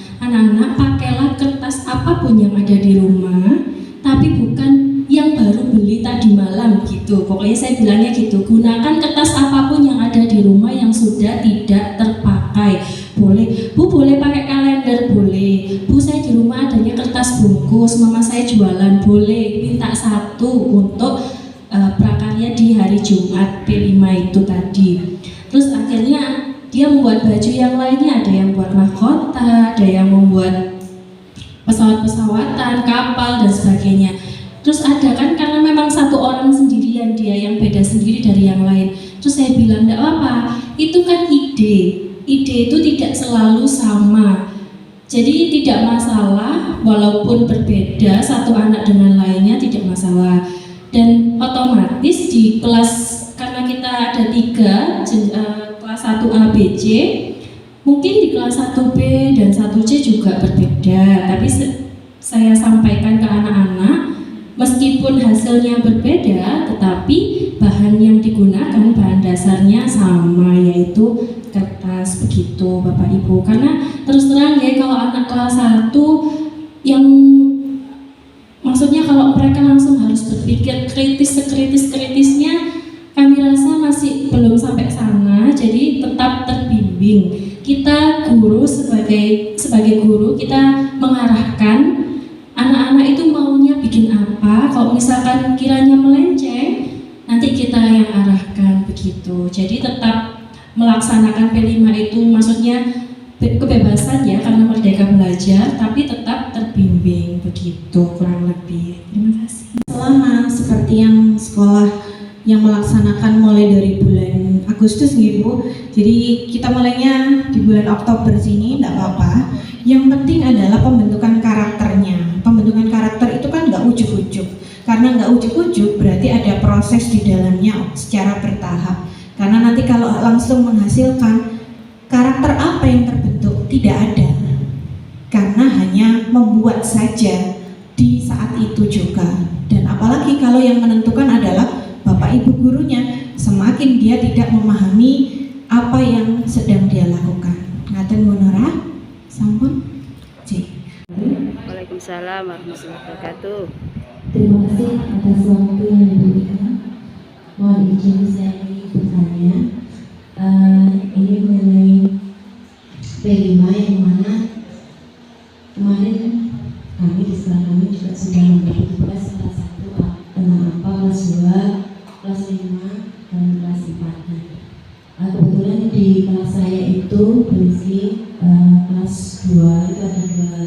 pakailah kertas apapun yang ada di rumah, tapi bukan yang baru beli tadi malam gitu. Pokoknya saya bilangnya gitu, gunakan kertas apapun yang ada di rumah yang sudah tidak terpakai. Boleh, Bu boleh pakai kalender, boleh. Bu saya di rumah adanya kertas bungkus, mama saya jualan, boleh. Minta satu untuk prakarya di hari Jumat P5 itu tadi. Terus akhirnya dia membuat baju yang lainnya, ada yang buat mahkota, ada yang membuat pesawat-pesawatan, kapal dan sebagainya. Terus ada kan, karena memang satu orang sendirian dia yang beda sendiri dari yang lain. Terus saya bilang, enggak apa-apa, itu kan ide itu tidak selalu sama. Jadi tidak masalah walaupun berbeda satu anak dengan lainnya, tidak masalah. Dan otomatis di kelas, karena kita ada 3 kelas 1A B C, mungkin di kelas 1B dan 1C juga berbeda. Tapi saya sampaikan ke anak-anak, meskipun hasilnya berbeda, tetapi bahan yang digunakan, bahan dasarnya sama, yaitu kertas, begitu Bapak Ibu. Karena terus terang ya, kalau anak kelas 1 yang maksudnya kalau mereka langsung harus berpikir kritis, sekritis-kritisnya, kami rasa masih belum sampai sana. Jadi tetap terbimbing. Kita guru sebagai guru, kita mengarahkan anak-anak itu maunya bikin apa. Kalau misalkan kiranya melenceng, nanti kita yang arahkan, begitu. Jadi tetap melaksanakan P5 itu, maksudnya kebebasan ya, karena merdeka belajar, tapi tetap terbimbing, begitu kurang lebih. Terima kasih. Selama seperti yang sekolah yang melaksanakan mulai dari bulan Agustus nih Bu, jadi kita mulainya di bulan Oktober sini, enggak apa-apa. Yang penting adalah pembentukan karakternya. Pembentukan karakter itu kan nggak ujuk-ujuk, karena nggak ujuk-ujuk berarti ada proses di dalamnya secara bertahap. Karena nanti kalau langsung menghasilkan karakter apa yang terbentuk, tidak ada, karena hanya membuat saja di saat itu juga. Dan apalagi kalau yang menentukan adalah Bapak Ibu gurunya, semakin dia tidak memahami apa yang sedang dia lakukan. Ngaten Monora, sampun. Waalaikumsalam warahmatullahi wabarakatuh. Terima kasih atas waktu yang diberikan. Mohon izin saya bertanya, ini mengenai P5 yang mana kemarin kami di sekolah kami juga sudah memberi tugas kelas 1 kelas 2, kelas 5 dan kelas 4. Kebetulan di kelas saya itu berisi kelas 2 itu ada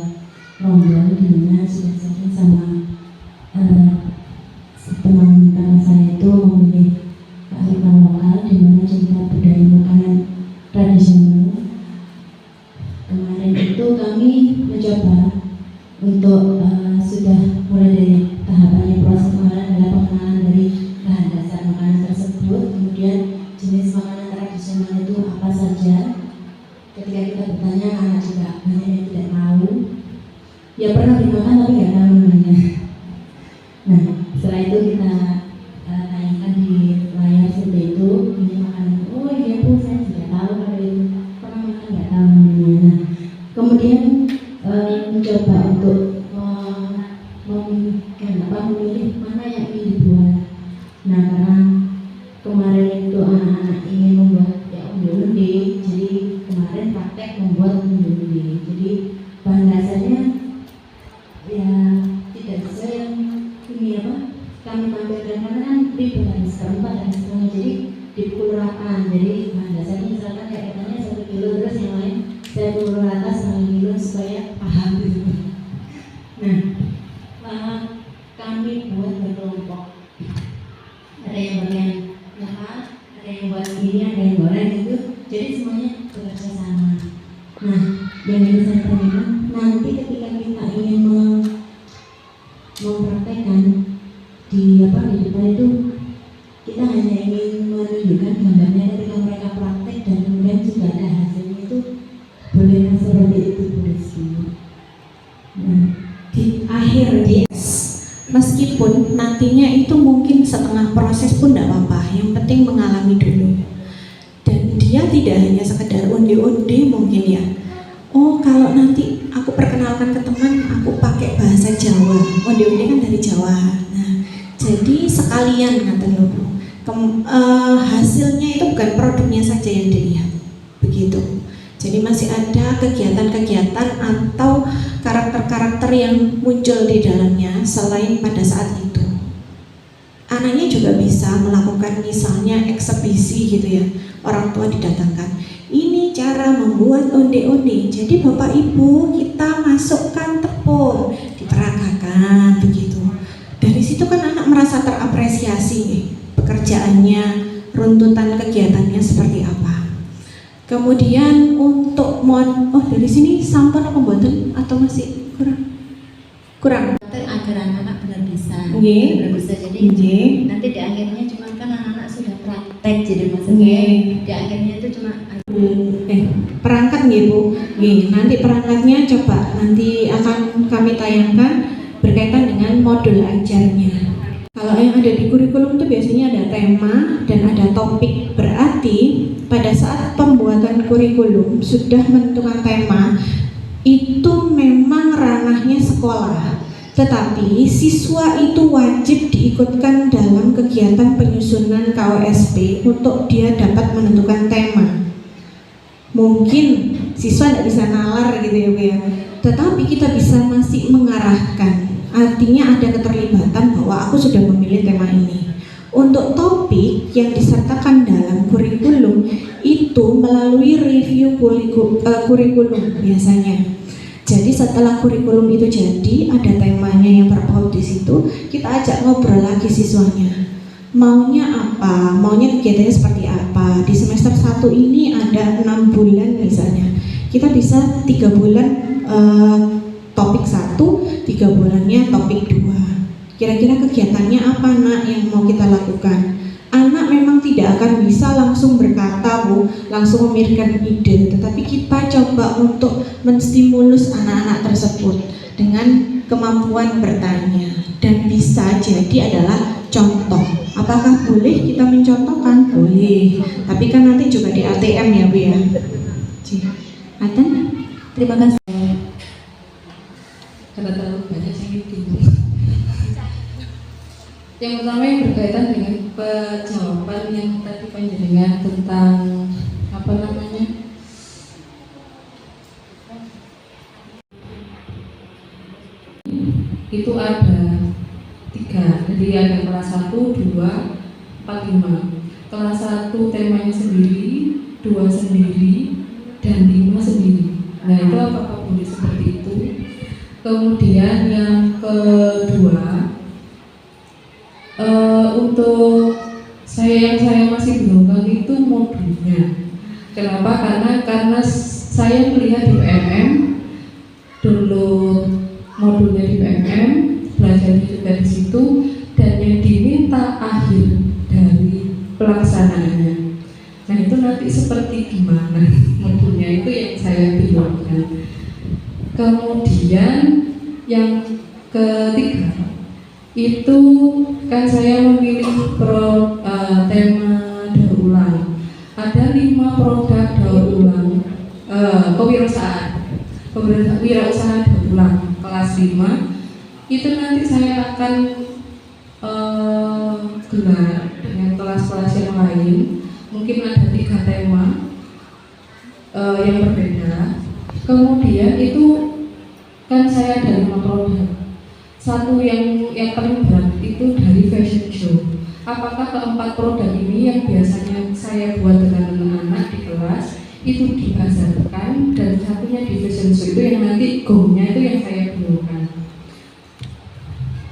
2 rombongan di mana sudah sama teman-teman saya itu memilih kearifan lokal di mana cerita budaya makanan tradisional. Kemarin itu kami mencoba untuk sudah mulai dari tahapannya proses pengenalan adalah pengenalan dari bahan dasar makanan tersebut, kemudian jenis makanan tradisional itu apa saja. Ketika kita bertanya, anak juga banyak yang tidak tahu. Ya pernah dimakan tapi nggak tahu namanya. Nah, setelah itu kita tanyakan di layar seperti itu, ini makanan. Oh iya Bu, saya tidak tahu kalau itu pernah makan nggak tahu namanya. Nah, kemudian mencoba untuk memilih mana yang ingin dibuat. Nah, karena kemarin itu anak-anak ingin membuat ya undi-undi, jadi kemarin praktek membuat undi-undi. Jadi bahan dasarnya ya tidak sesuai yang ini apa kami tampilkan, karena kan ribet hari keempat dan seterusnya, jadi dipukul rata. Jadi bahan dasarnya misalkan kayak katanya 1 kilo, terus yang lain saya pukul rata 1 kilo supaya paham gitu. Nah, kami buat berkelompok, ada yang bagian makan, ada yang buat ini, ada yang goreng gitu, jadi semuanya bekerja sama. Nah, yang ingin saya tanyakan, nanti ketika kita ingin mempraktekkan di depan itu, kita hanya ingin menunjukkan gambarnya ketika mereka praktek dan kemudian juga ada hasilnya, itu meskipun nantinya itu mungkin setengah proses pun tidak apa-apa, yang penting mengalami dulu. Dan dia tidak hanya sekedar onde-onde mungkin ya, oh kalau nanti aku perkenalkan ke teman aku pakai bahasa Jawa, onde-onde kan dari Jawa. Nah jadi sekalian kata lu, hasilnya itu bukan produknya saja yang dilihat, begitu. Jadi masih ada kegiatan-kegiatan atau karakter-karakter yang muncul di dalamnya selain pada saat itu. Anaknya juga bisa melakukan misalnya eksebisi gitu ya, orang tua didatangkan. Ini cara membuat onde-onde. Jadi Bapak Ibu kita masukkan tepung, diperagakan begitu. Dari situ kan anak merasa terapresiasi nih, pekerjaannya, runtutan kegiatannya seperti apa. Kemudian untuk dari sini sampun apa mboten atau masih kurang? Agar anak-anak benar bisa, Nggih. benar bisa. Jadi Nggih. nanti di akhirnya cuma kan anak-anak sudah praktek, jadi maksudnya di akhirnya itu cuma perangkat nggih Bu. Nggih, nanti perangkatnya coba nanti akan kami tayangkan berkaitan dengan modul ajarnya. Kalau yang ada di kurikulum itu biasanya ada tema dan ada topik, berarti pada saat pembuatan kurikulum sudah menentukan tema, itu memang ranahnya sekolah. Tetapi siswa itu wajib diikutkan dalam kegiatan penyusunan KWSP untuk dia dapat menentukan tema. Mungkin siswa tidak bisa nalar gitu ya Bu ya, tetapi kita bisa masih mengarahkan. Artinya ada keterlibatan bahwa aku sudah memilih tema ini. Untuk topik yang disertakan dalam kurikulum itu melalui review kurikulum biasanya. Jadi setelah kurikulum itu jadi, ada temanya yang terpaut di situ, kita ajak ngobrol lagi siswanya. Maunya apa? Maunya kegiatannya seperti apa? Di semester 1 ini ada 6 bulan misalnya. Kita bisa 3 bulan topik 1, 3 bulannya topik 2. Kira-kira kegiatannya apa nak yang mau kita lakukan? Anak memang tidak akan bisa langsung berkata Bu, langsung memikirkan ide, tetapi kita coba untuk menstimulus anak-anak tersebut dengan kemampuan bertanya, dan bisa jadi adalah contoh. Apakah boleh kita mencontohkan? Boleh, tapi kan nanti juga di ATM ya Bu ya. Aten, terima kasih. Karena terlalu banyak yang bingung. Yang pertama yang berkaitan dengan jawaban yang tadi panjenengan tentang apa namanya, itu ada 3, jadi ada kelas 1, 2, 4, 5. Kelas 1 temanya sendiri, 2 sendiri, dan 5 sendiri. Nah itu apakah boleh seperti itu? Kemudian yang kedua, untuk yang saya masih bingung itu modulnya. Kenapa? Karena saya melihat di PMM, download modulnya di PMM, belajarnya juga di situ, dan yang diminta akhir dari pelaksanaannya. Nah itu nanti seperti gimana modulnya, itu yang saya bingungkan. Kemudian yang ketiga itu kan saya memilih tema daur ulang. Ada 5 produk daur ulang kewirausahaan daur ulang kelas 5. Itu nanti saya akan gelar dengan kelas-kelas yang lain. Mungkin ada 3 tema yang berbeda. Kemudian itu kan saya ada 5 produk. Satu yang paling berat itu dari fashion show. Apakah keempat produk ini yang biasanya saya buat dengan anak-anak di kelas itu dibazarkan, dan satunya di fashion show itu yang nanti gongnya itu yang saya bingungkan.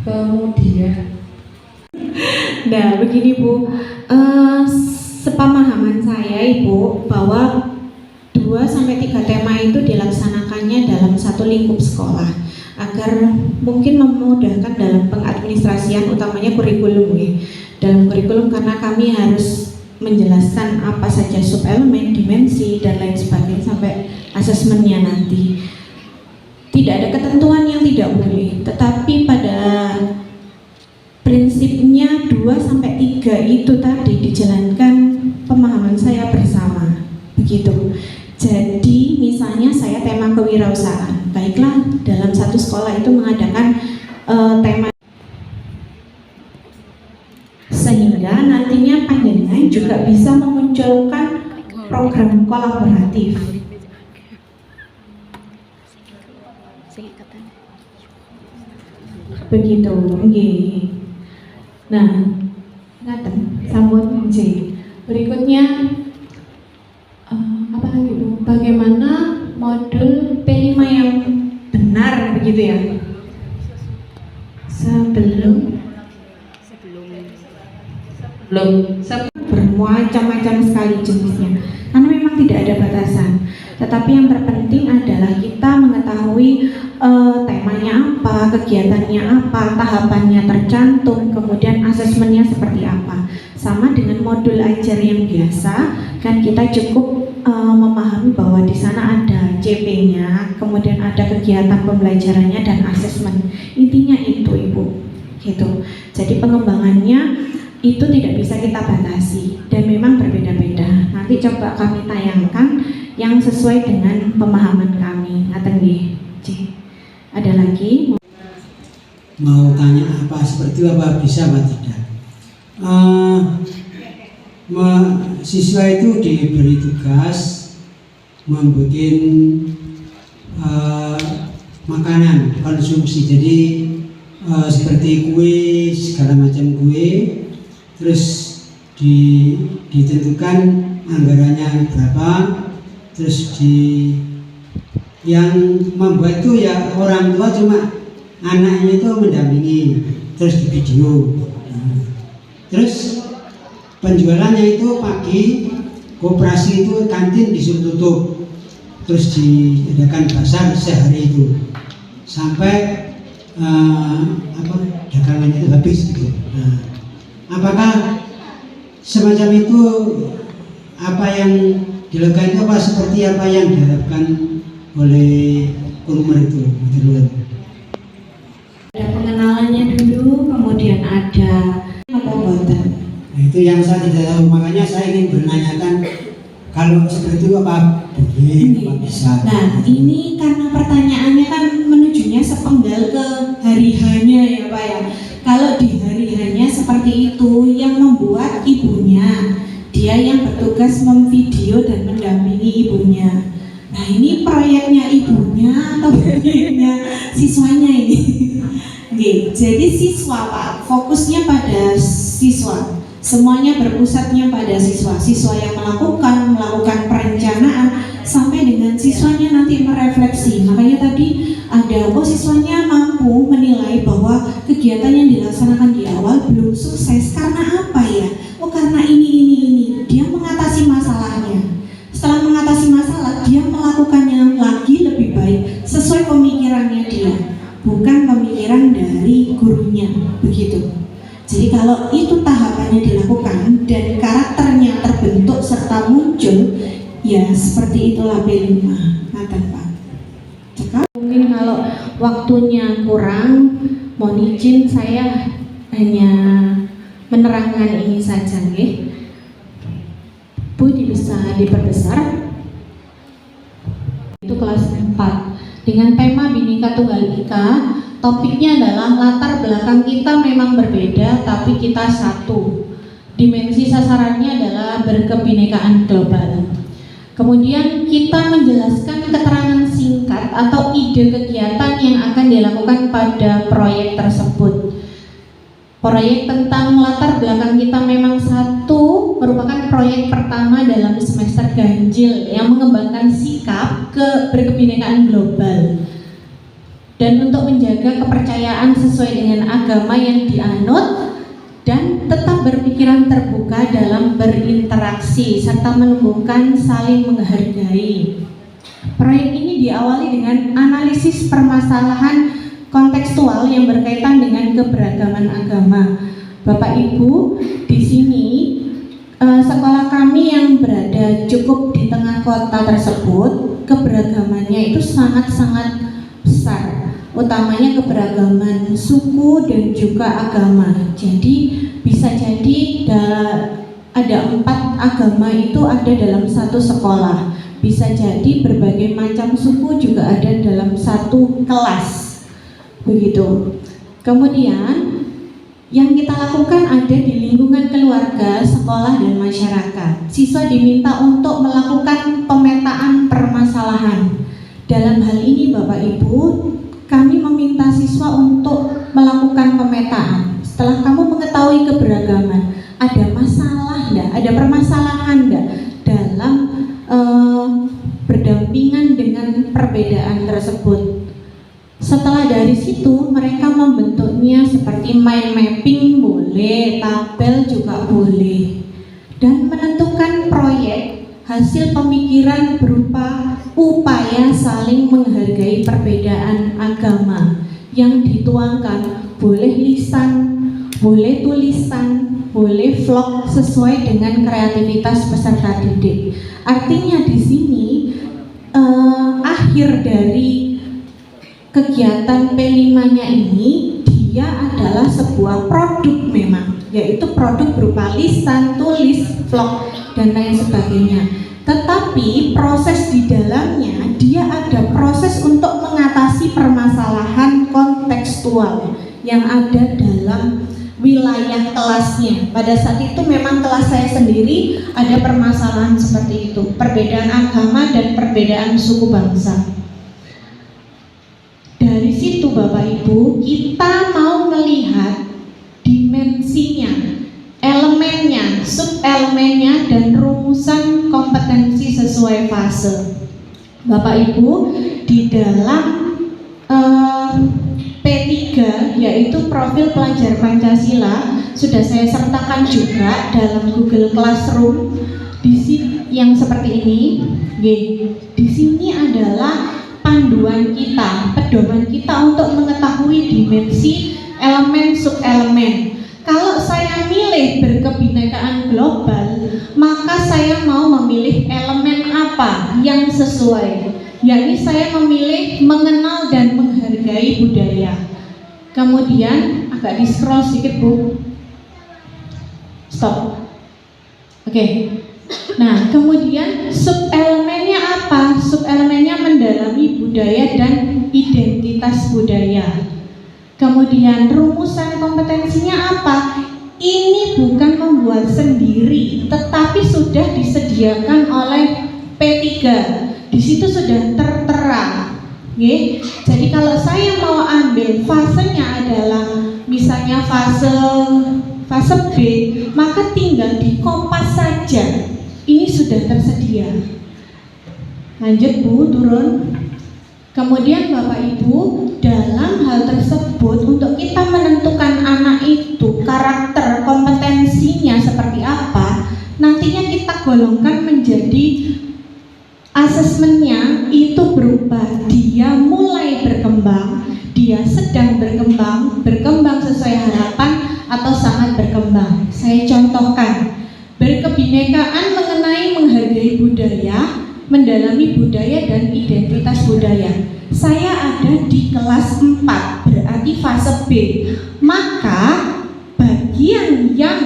Kemudian, nah begini Bu, sepemahaman saya Ibu bahwa 2-3 tema itu dilaksanakannya dalam satu lingkup sekolah agar mungkin memudahkan dalam pengadministrasian, utamanya kurikulum ya. Dalam kurikulum karena kami harus menjelaskan apa saja subelemen, dimensi dan lain sebagainya sampai asesmennya nanti. Tidak ada ketentuan yang tidak boleh, tetapi pada 2-3 itu tadi dijalankan pemahaman saya bersama, begitu. Jadi misalnya saya tema kewirausahaan, baiklah dalam satu sekolah itu mengadakan tema, sehingga nantinya panjenengan juga bisa memunculkan program kolaboratif. Begitu, nggih. Nah, ngaten sambut nggih. Berikutnya apa lagi Bu? Bagaimana modul P5 yang benar begitu ya? Sebelum bermacam-macam sekali jenisnya, karena memang tidak ada batasan. Tetapi yang terpenting adalah kita mengetahui temanya apa, kegiatannya apa, tahapannya tercantum, kemudian asesmennya seperti apa. Sama dengan modul ajar yang biasa, kan kita cukup memahami bahwa di sana ada CP-nya, kemudian ada kegiatan pembelajarannya dan asesmen. Intinya itu Ibu, gitu. Jadi pengembangannya itu tidak bisa kita batasi dan memang berbeda-beda. Nanti coba kami tayangkan yang sesuai dengan pemahaman kami. Ngaten nggih. Ada lagi? Mau tanya apa seperti apa bisa apa tidak? Siswa itu diberi tugas membuat makanan konsumsi. Jadi seperti kue, segala macam kue. Terus ditentukan anggarannya berapa, terus yang membuat itu ya orang tua, cuma anaknya itu mendampingi, terus di video. Terus penjualannya itu pagi, koperasi itu kantin disuruh tutup, terus diadakan pasar sehari itu sampai dagangannya itu habis gitu. Apakah semacam itu apa yang dilakukan itu apa seperti apa yang diharapkan oleh Kurmer itu? Ada pengenalannya dulu, kemudian ada pembuatan. Nah, itu yang saya tidak tahu, makanya saya ingin menanyakan kalau seperti itu apa boleh, apa bisa. Nah, ini karena pertanyaannya kan menujunya sepenggal ke hari hanya ya Pak ya. Kalau di hari hanya seperti itu, yang membuat ibunya, dia yang bertugas memvideo dan mendampingi ibunya. Nah, ini proyeknya ibunya atau proyeknya siswanya ini? Oke, jadi siswa Pak, fokusnya pada siswa. Semuanya berpusatnya pada siswa. Siswa yang melakukan perencanaan sampai dengan siswanya nanti merefleksi. Makanya tadi ada siswanya mampu menilai bahwa kegiatan yang dilaksanakan di awal belum sukses karena apa ya? Karena ini. Dia mengatasi masalahnya. Setelah mengatasi masalah, dia melakukannya lagi lebih baik sesuai pemikirannya dia, bukan pemikiran dari gurunya, begitu. Jadi kalau itu tahapannya dilakukan dan karakternya terbentuk serta muncul, ya seperti itulah P5, kata Pak. Mungkin kalau waktunya kurang, mohon izin saya hanya menerangkan ini saja, nggih. Bu bisa diperbesar. Itu kelas 4 dengan tema Bhinneka Tunggal Ika. Topiknya adalah latar belakang kita memang berbeda tapi kita satu. Dimensi sasarannya adalah berkebinekaan global. Kemudian kita menjelaskan keterangan singkat atau ide kegiatan yang akan dilakukan pada proyek tersebut. Proyek tentang latar belakang kita memang satu merupakan proyek pertama dalam semester ganjil yang mengembangkan sikap berkebinekaan global. Dan untuk menjaga kepercayaan sesuai dengan agama yang dianut dan tetap berpikiran terbuka dalam berinteraksi serta menumbuhkan saling menghargai. Proyek ini diawali dengan analisis permasalahan kontekstual yang berkaitan dengan keberagaman agama. Bapak Ibu, di sini sekolah kami yang berada cukup di tengah kota tersebut, keberagamannya itu sangat-sangat besar, utamanya keberagaman suku dan juga agama. Jadi bisa bisa jadi ada 4 agama itu ada dalam satu sekolah. Bisa jadi berbagai macam suku juga ada dalam satu kelas. Begitu. Kemudian yang kita lakukan ada di lingkungan keluarga, sekolah, dan masyarakat. Siswa diminta untuk melakukan pemetaan permasalahan. Dalam hal ini Bapak Ibu, kami meminta siswa untuk melakukan pemetaan. Setelah kamu mengetahui keberagaman, ada masalah enggak, ada permasalahan enggak dalam berdampingan dengan perbedaan tersebut. Setelah dari situ mereka membentuknya seperti mind mapping boleh, tabel juga boleh, dan menentukan proyek hasil pemikiran berupa upaya saling menghargai perbedaan agama yang dituangkan, boleh lisan, boleh tulisan, boleh vlog sesuai dengan kreativitas peserta didik. Artinya di sini akhir dari kegiatan P5-nya ini dia adalah sebuah produk memang, yaitu produk berupa lisan, tulis, vlog, dan lain sebagainya. Tetapi proses di dalamnya dia ada proses untuk mengatasi permasalahan kontekstual yang ada dalam wilayah kelasnya. Pada saat itu memang kelas saya sendiri ada permasalahan seperti itu, perbedaan agama dan perbedaan suku bangsa. Dari situ Bapak Ibu, kita mau melihat dimensinya, elemennya, sub-elemennya, dan rumusan kompetensi sesuai fase. Bapak Ibu, di dalam P3 yaitu profil pelajar Pancasila sudah saya sertakan juga dalam Google Classroom di sini yang seperti ini. Di sini adalah panduan kita, pedoman kita untuk mengetahui dimensi elemen sub-elemen. Kalau saya milih berkebinekaan global, maka saya mau memilih elemen apa yang sesuai. Yakni saya memilih mengenal dan menghargai budaya. Kemudian agak di scroll sedikit Bu. Stop. Oke. Nah, kemudian sub-elemennya apa? Sub-elemennya mendalami budaya dan identitas budaya. Kemudian rumusan kompetensinya apa? Ini bukan membuat sendiri, tetapi sudah disediakan oleh P3. Di situ sudah tertera. Jadi kalau saya mau ambil fasenya adalah misalnya fase B, maka tinggal di kopas saja. Ini sudah tersedia. Lanjut Bu, turun. Kemudian Bapak Ibu, dalam hal tersebut untuk kita menentukan anak itu karakter kompetensinya seperti apa, nantinya kita golongkan menjadi asesmennya itu berupa dia mulai berkembang, dia sedang berkembang sesuai harapan, atau sangat berkembang. Saya contohkan, berkebinekaan mengenai menghargai budaya, mendalami budaya dan identitas budaya. Saya ada di kelas 4, berarti fase B. Maka bagian yang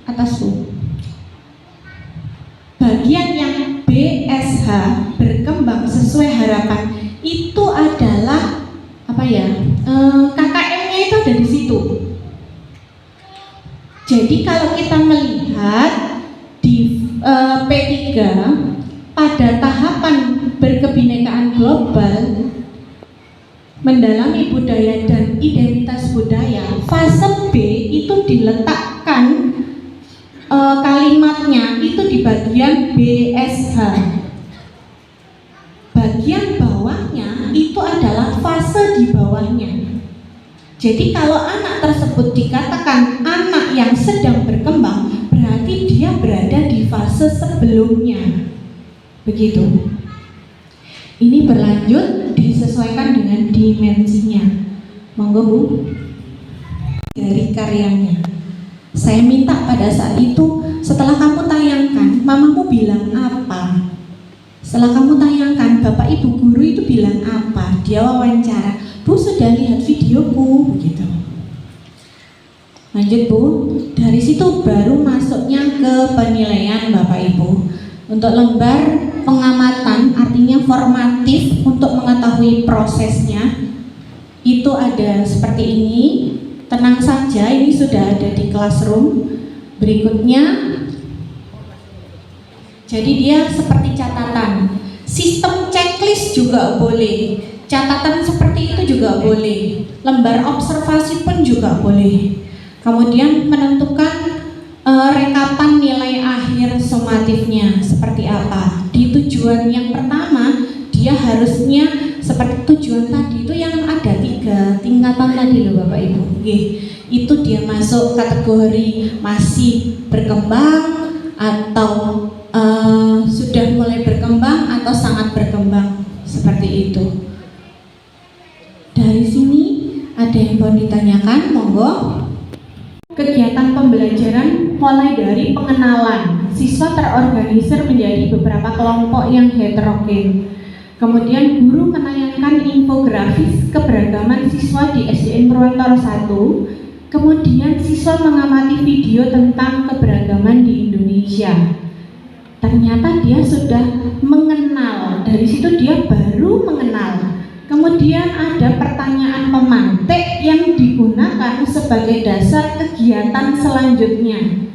atas Bu, bagian yang BSH, berkembang sesuai harapan, itu adalah apa ya? KKM-nya itu ada di situ. Jadi kalau kita melihat di P3 pada tahapan berkebinekaan global, mendalami budaya dan identitas budaya, fase B itu diletakkan kalimatnya itu di bagian BSH. Bagian bawahnya itu adalah fase di bawahnya. Jadi kalau anak tersebut dikatakan anak yang sedang berkembang, berarti dia berada di fase sebelumnya. Begitu. Ini berlanjut disesuaikan dengan dimensinya. Monggo Bu. Dari karyanya. Saya minta pada saat itu, setelah kamu tayangkan, mamamu bilang apa? Setelah kamu tayangkan, bapak ibu guru itu bilang apa? Dia wawancara, Bu sudah lihat videoku, begitu. Lanjut Bu, dari situ baru masuknya ke penilaian Bapak Ibu. Untuk lembar pengamatan artinya formatif untuk mengetahui prosesnya itu ada seperti ini. Tenang saja, ini sudah ada di classroom. Berikutnya, jadi dia seperti catatan. Sistem checklist juga boleh, catatan seperti itu juga boleh, lembar observasi pun juga boleh. Kemudian menentukan rekapan nilai akhir sumatifnya seperti apa. Di tujuan yang pertama dia harusnya seperti tujuan tadi itu yang ada 3 tingkatan tadi loh Bapak Ibu. Itu dia masuk kategori masih berkembang atau sudah mulai berkembang atau sangat berkembang seperti itu. Dari sini ada yang mau ditanyakan, monggo. Kegiatan pembelajaran mulai dari pengenalan, siswa terorganisir menjadi beberapa kelompok yang heterogen. Kemudian guru menayangkan infografis keberagaman siswa di SDN Purwantoro 1. Kemudian siswa mengamati video tentang keberagaman di Indonesia. Ternyata dia sudah mengenal, dari situ dia baru mengenal. Kemudian ada pertanyaan pemantik yang digunakan sebagai dasar kegiatan selanjutnya.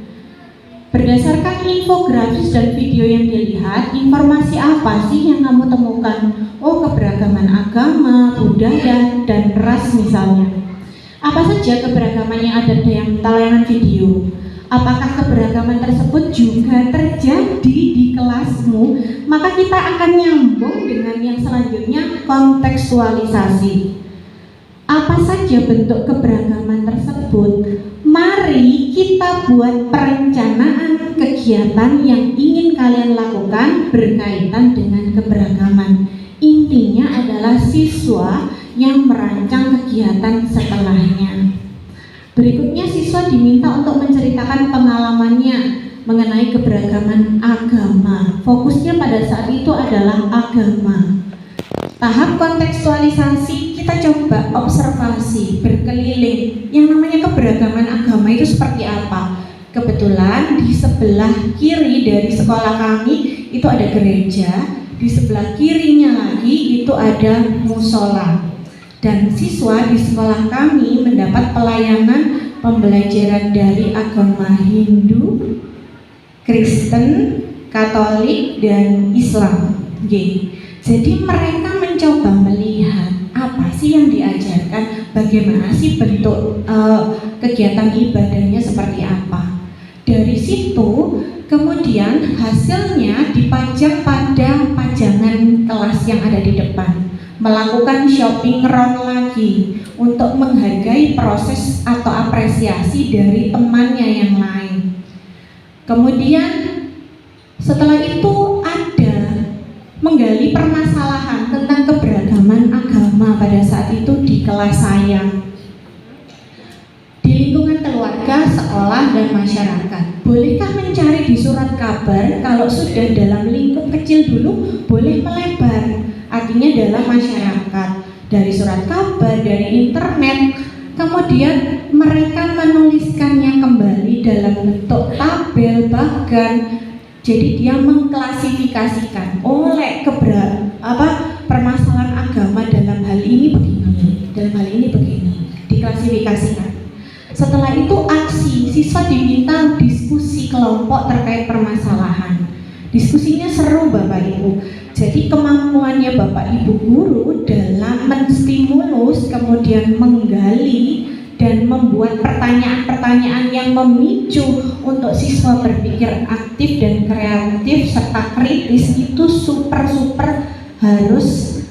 Berdasarkan infografis dan video yang dilihat, informasi apa sih yang kamu temukan? Oh, keberagaman agama, budaya, dan ras misalnya. Apa saja keberagaman yang ada dalam tayangan video? Apakah keberagaman tersebut juga terjadi di kelasmu? Maka kita akan nyambung dengan yang selanjutnya, kontekstualisasi. Apa saja bentuk keberagaman tersebut? Mari kita buat perencanaan kegiatan yang ingin kalian lakukan berkaitan dengan keberagaman. Intinya adalah siswa yang merancang kegiatan setelahnya. Berikutnya siswa diminta untuk menceritakan pengalamannya mengenai keberagaman agama. Fokusnya pada saat itu adalah agama. Tahap kontekstualisasi kita coba observasi, berkeliling. Yang namanya keberagaman agama itu seperti apa? Kebetulan di sebelah kiri dari sekolah kami itu ada gereja, di sebelah kirinya lagi itu ada musola. Dan siswa di sekolah kami mendapat pelayanan pembelajaran dari agama Hindu, Kristen, Katolik, dan Islam. Jadi mereka mencoba melihat apa sih yang diajarkan, bagaimana sih bentuk kegiatan ibadahnya seperti apa. Dari situ kemudian hasilnya dipajang pada pajangan kelas yang ada di depan. Melakukan shopping round lagi untuk menghargai proses atau apresiasi dari temannya yang lain. Kemudian setelah itu ada menggali permasalahan tentang keberagaman agama pada saat itu di kelas saya. Di lingkungan keluarga, sekolah, dan masyarakat. Bolehkah mencari di surat kabar? Kalau sudah dalam lingkup kecil dulu, boleh melebar. Artinya dalam masyarakat, dari surat kabar, dari internet. Kemudian mereka menuliskannya kembali dalam bentuk tabel, bahkan jadi dia mengklasifikasikan oleh permasalahan agama dalam hal ini begini, dalam hal ini begini, diklasifikasikan. Setelah itu aksi, siswa diminta diskusi kelompok terkait permasalahan. Diskusinya seru Bapak Ibu. Jadi kemampuannya Bapak Ibu guru dalam menstimulus, kemudian menggali dan membuat pertanyaan-pertanyaan yang memicu untuk siswa berpikir aktif dan kreatif serta kritis itu super harus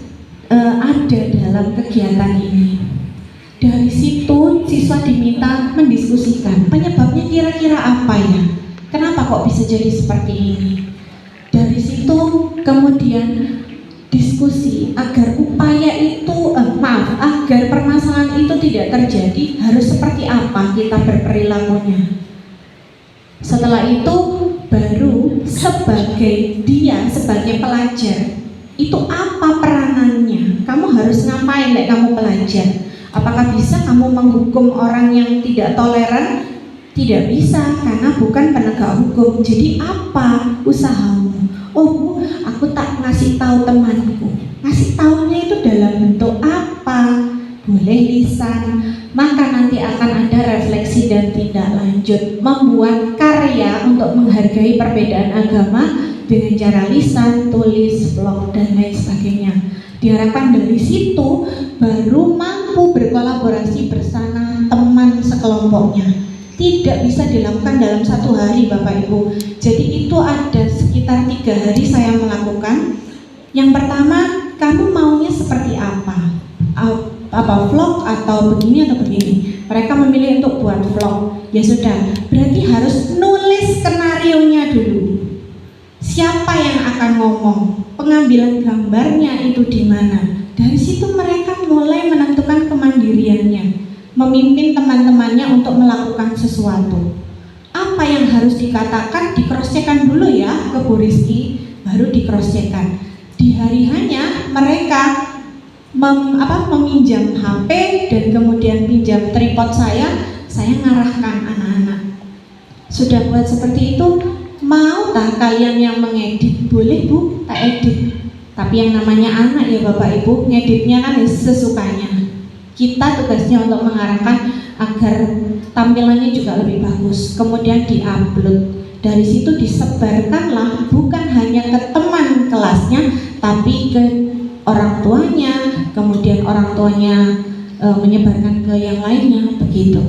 ada dalam kegiatan ini. Dari situ siswa diminta mendiskusikan penyebabnya kira-kira apa ya, kenapa kok bisa jadi seperti ini. Dari situ kemudian diskusi agar upaya itu agar permasalahan itu tidak terjadi harus seperti apa kita berperilakunya. Setelah itu baru sebagai pelajar itu apa peranannya, kamu harus ngapain kamu pelajar, Apakah bisa kamu menghukum orang yang tidak toleran? Tidak bisa, karena bukan penegak hukum. Jadi apa usahamu? Oh Bu, aku tak ngasih tahu temanku. Ngasih tahunya itu dalam bentuk apa? Boleh lisan, maka nanti akan ada refleksi dan tindak lanjut. Membuat karya untuk menghargai perbedaan agama dengan cara lisan, tulis, vlog, dan lain sebagainya. Diharapkan dari situ baru mampu berkolaborasi bersama teman sekelompoknya. Tidak bisa dilakukan dalam satu hari Bapak Ibu. Jadi itu ada sekitar 3 hari saya melakukan. Yang pertama, kamu maunya seperti apa? Apa vlog atau begini atau begini? Mereka memilih untuk buat vlog. Ya sudah, berarti harus nulis skenarionya dulu. Siapa yang akan ngomong? Pengambilan gambarnya itu di mana? Dari situ mereka mulai menentukan kemandiriannya, memimpin teman-temannya untuk melakukan sesuatu. Apa yang harus dikatakan, di-cross-check-kan dulu ya ke Bu Rizky, baru di-cross-check-kan. Di hari hanya mereka meminjam HP dan kemudian pinjam tripod saya ngarahkan anak-anak. Sudah buat seperti itu, mau tak kalian yang mengedit? Boleh Bu, tak edit. Tapi yang namanya anak ya Bapak Ibu, ngeditnya kan sesukanya. Kita tugasnya untuk mengarahkan agar tampilannya juga lebih bagus, kemudian diupload. Dari situ disebarkanlah bukan hanya ke teman kelasnya, tapi ke orang tuanya, kemudian orang tuanya menyebarkan ke yang lainnya, begitu.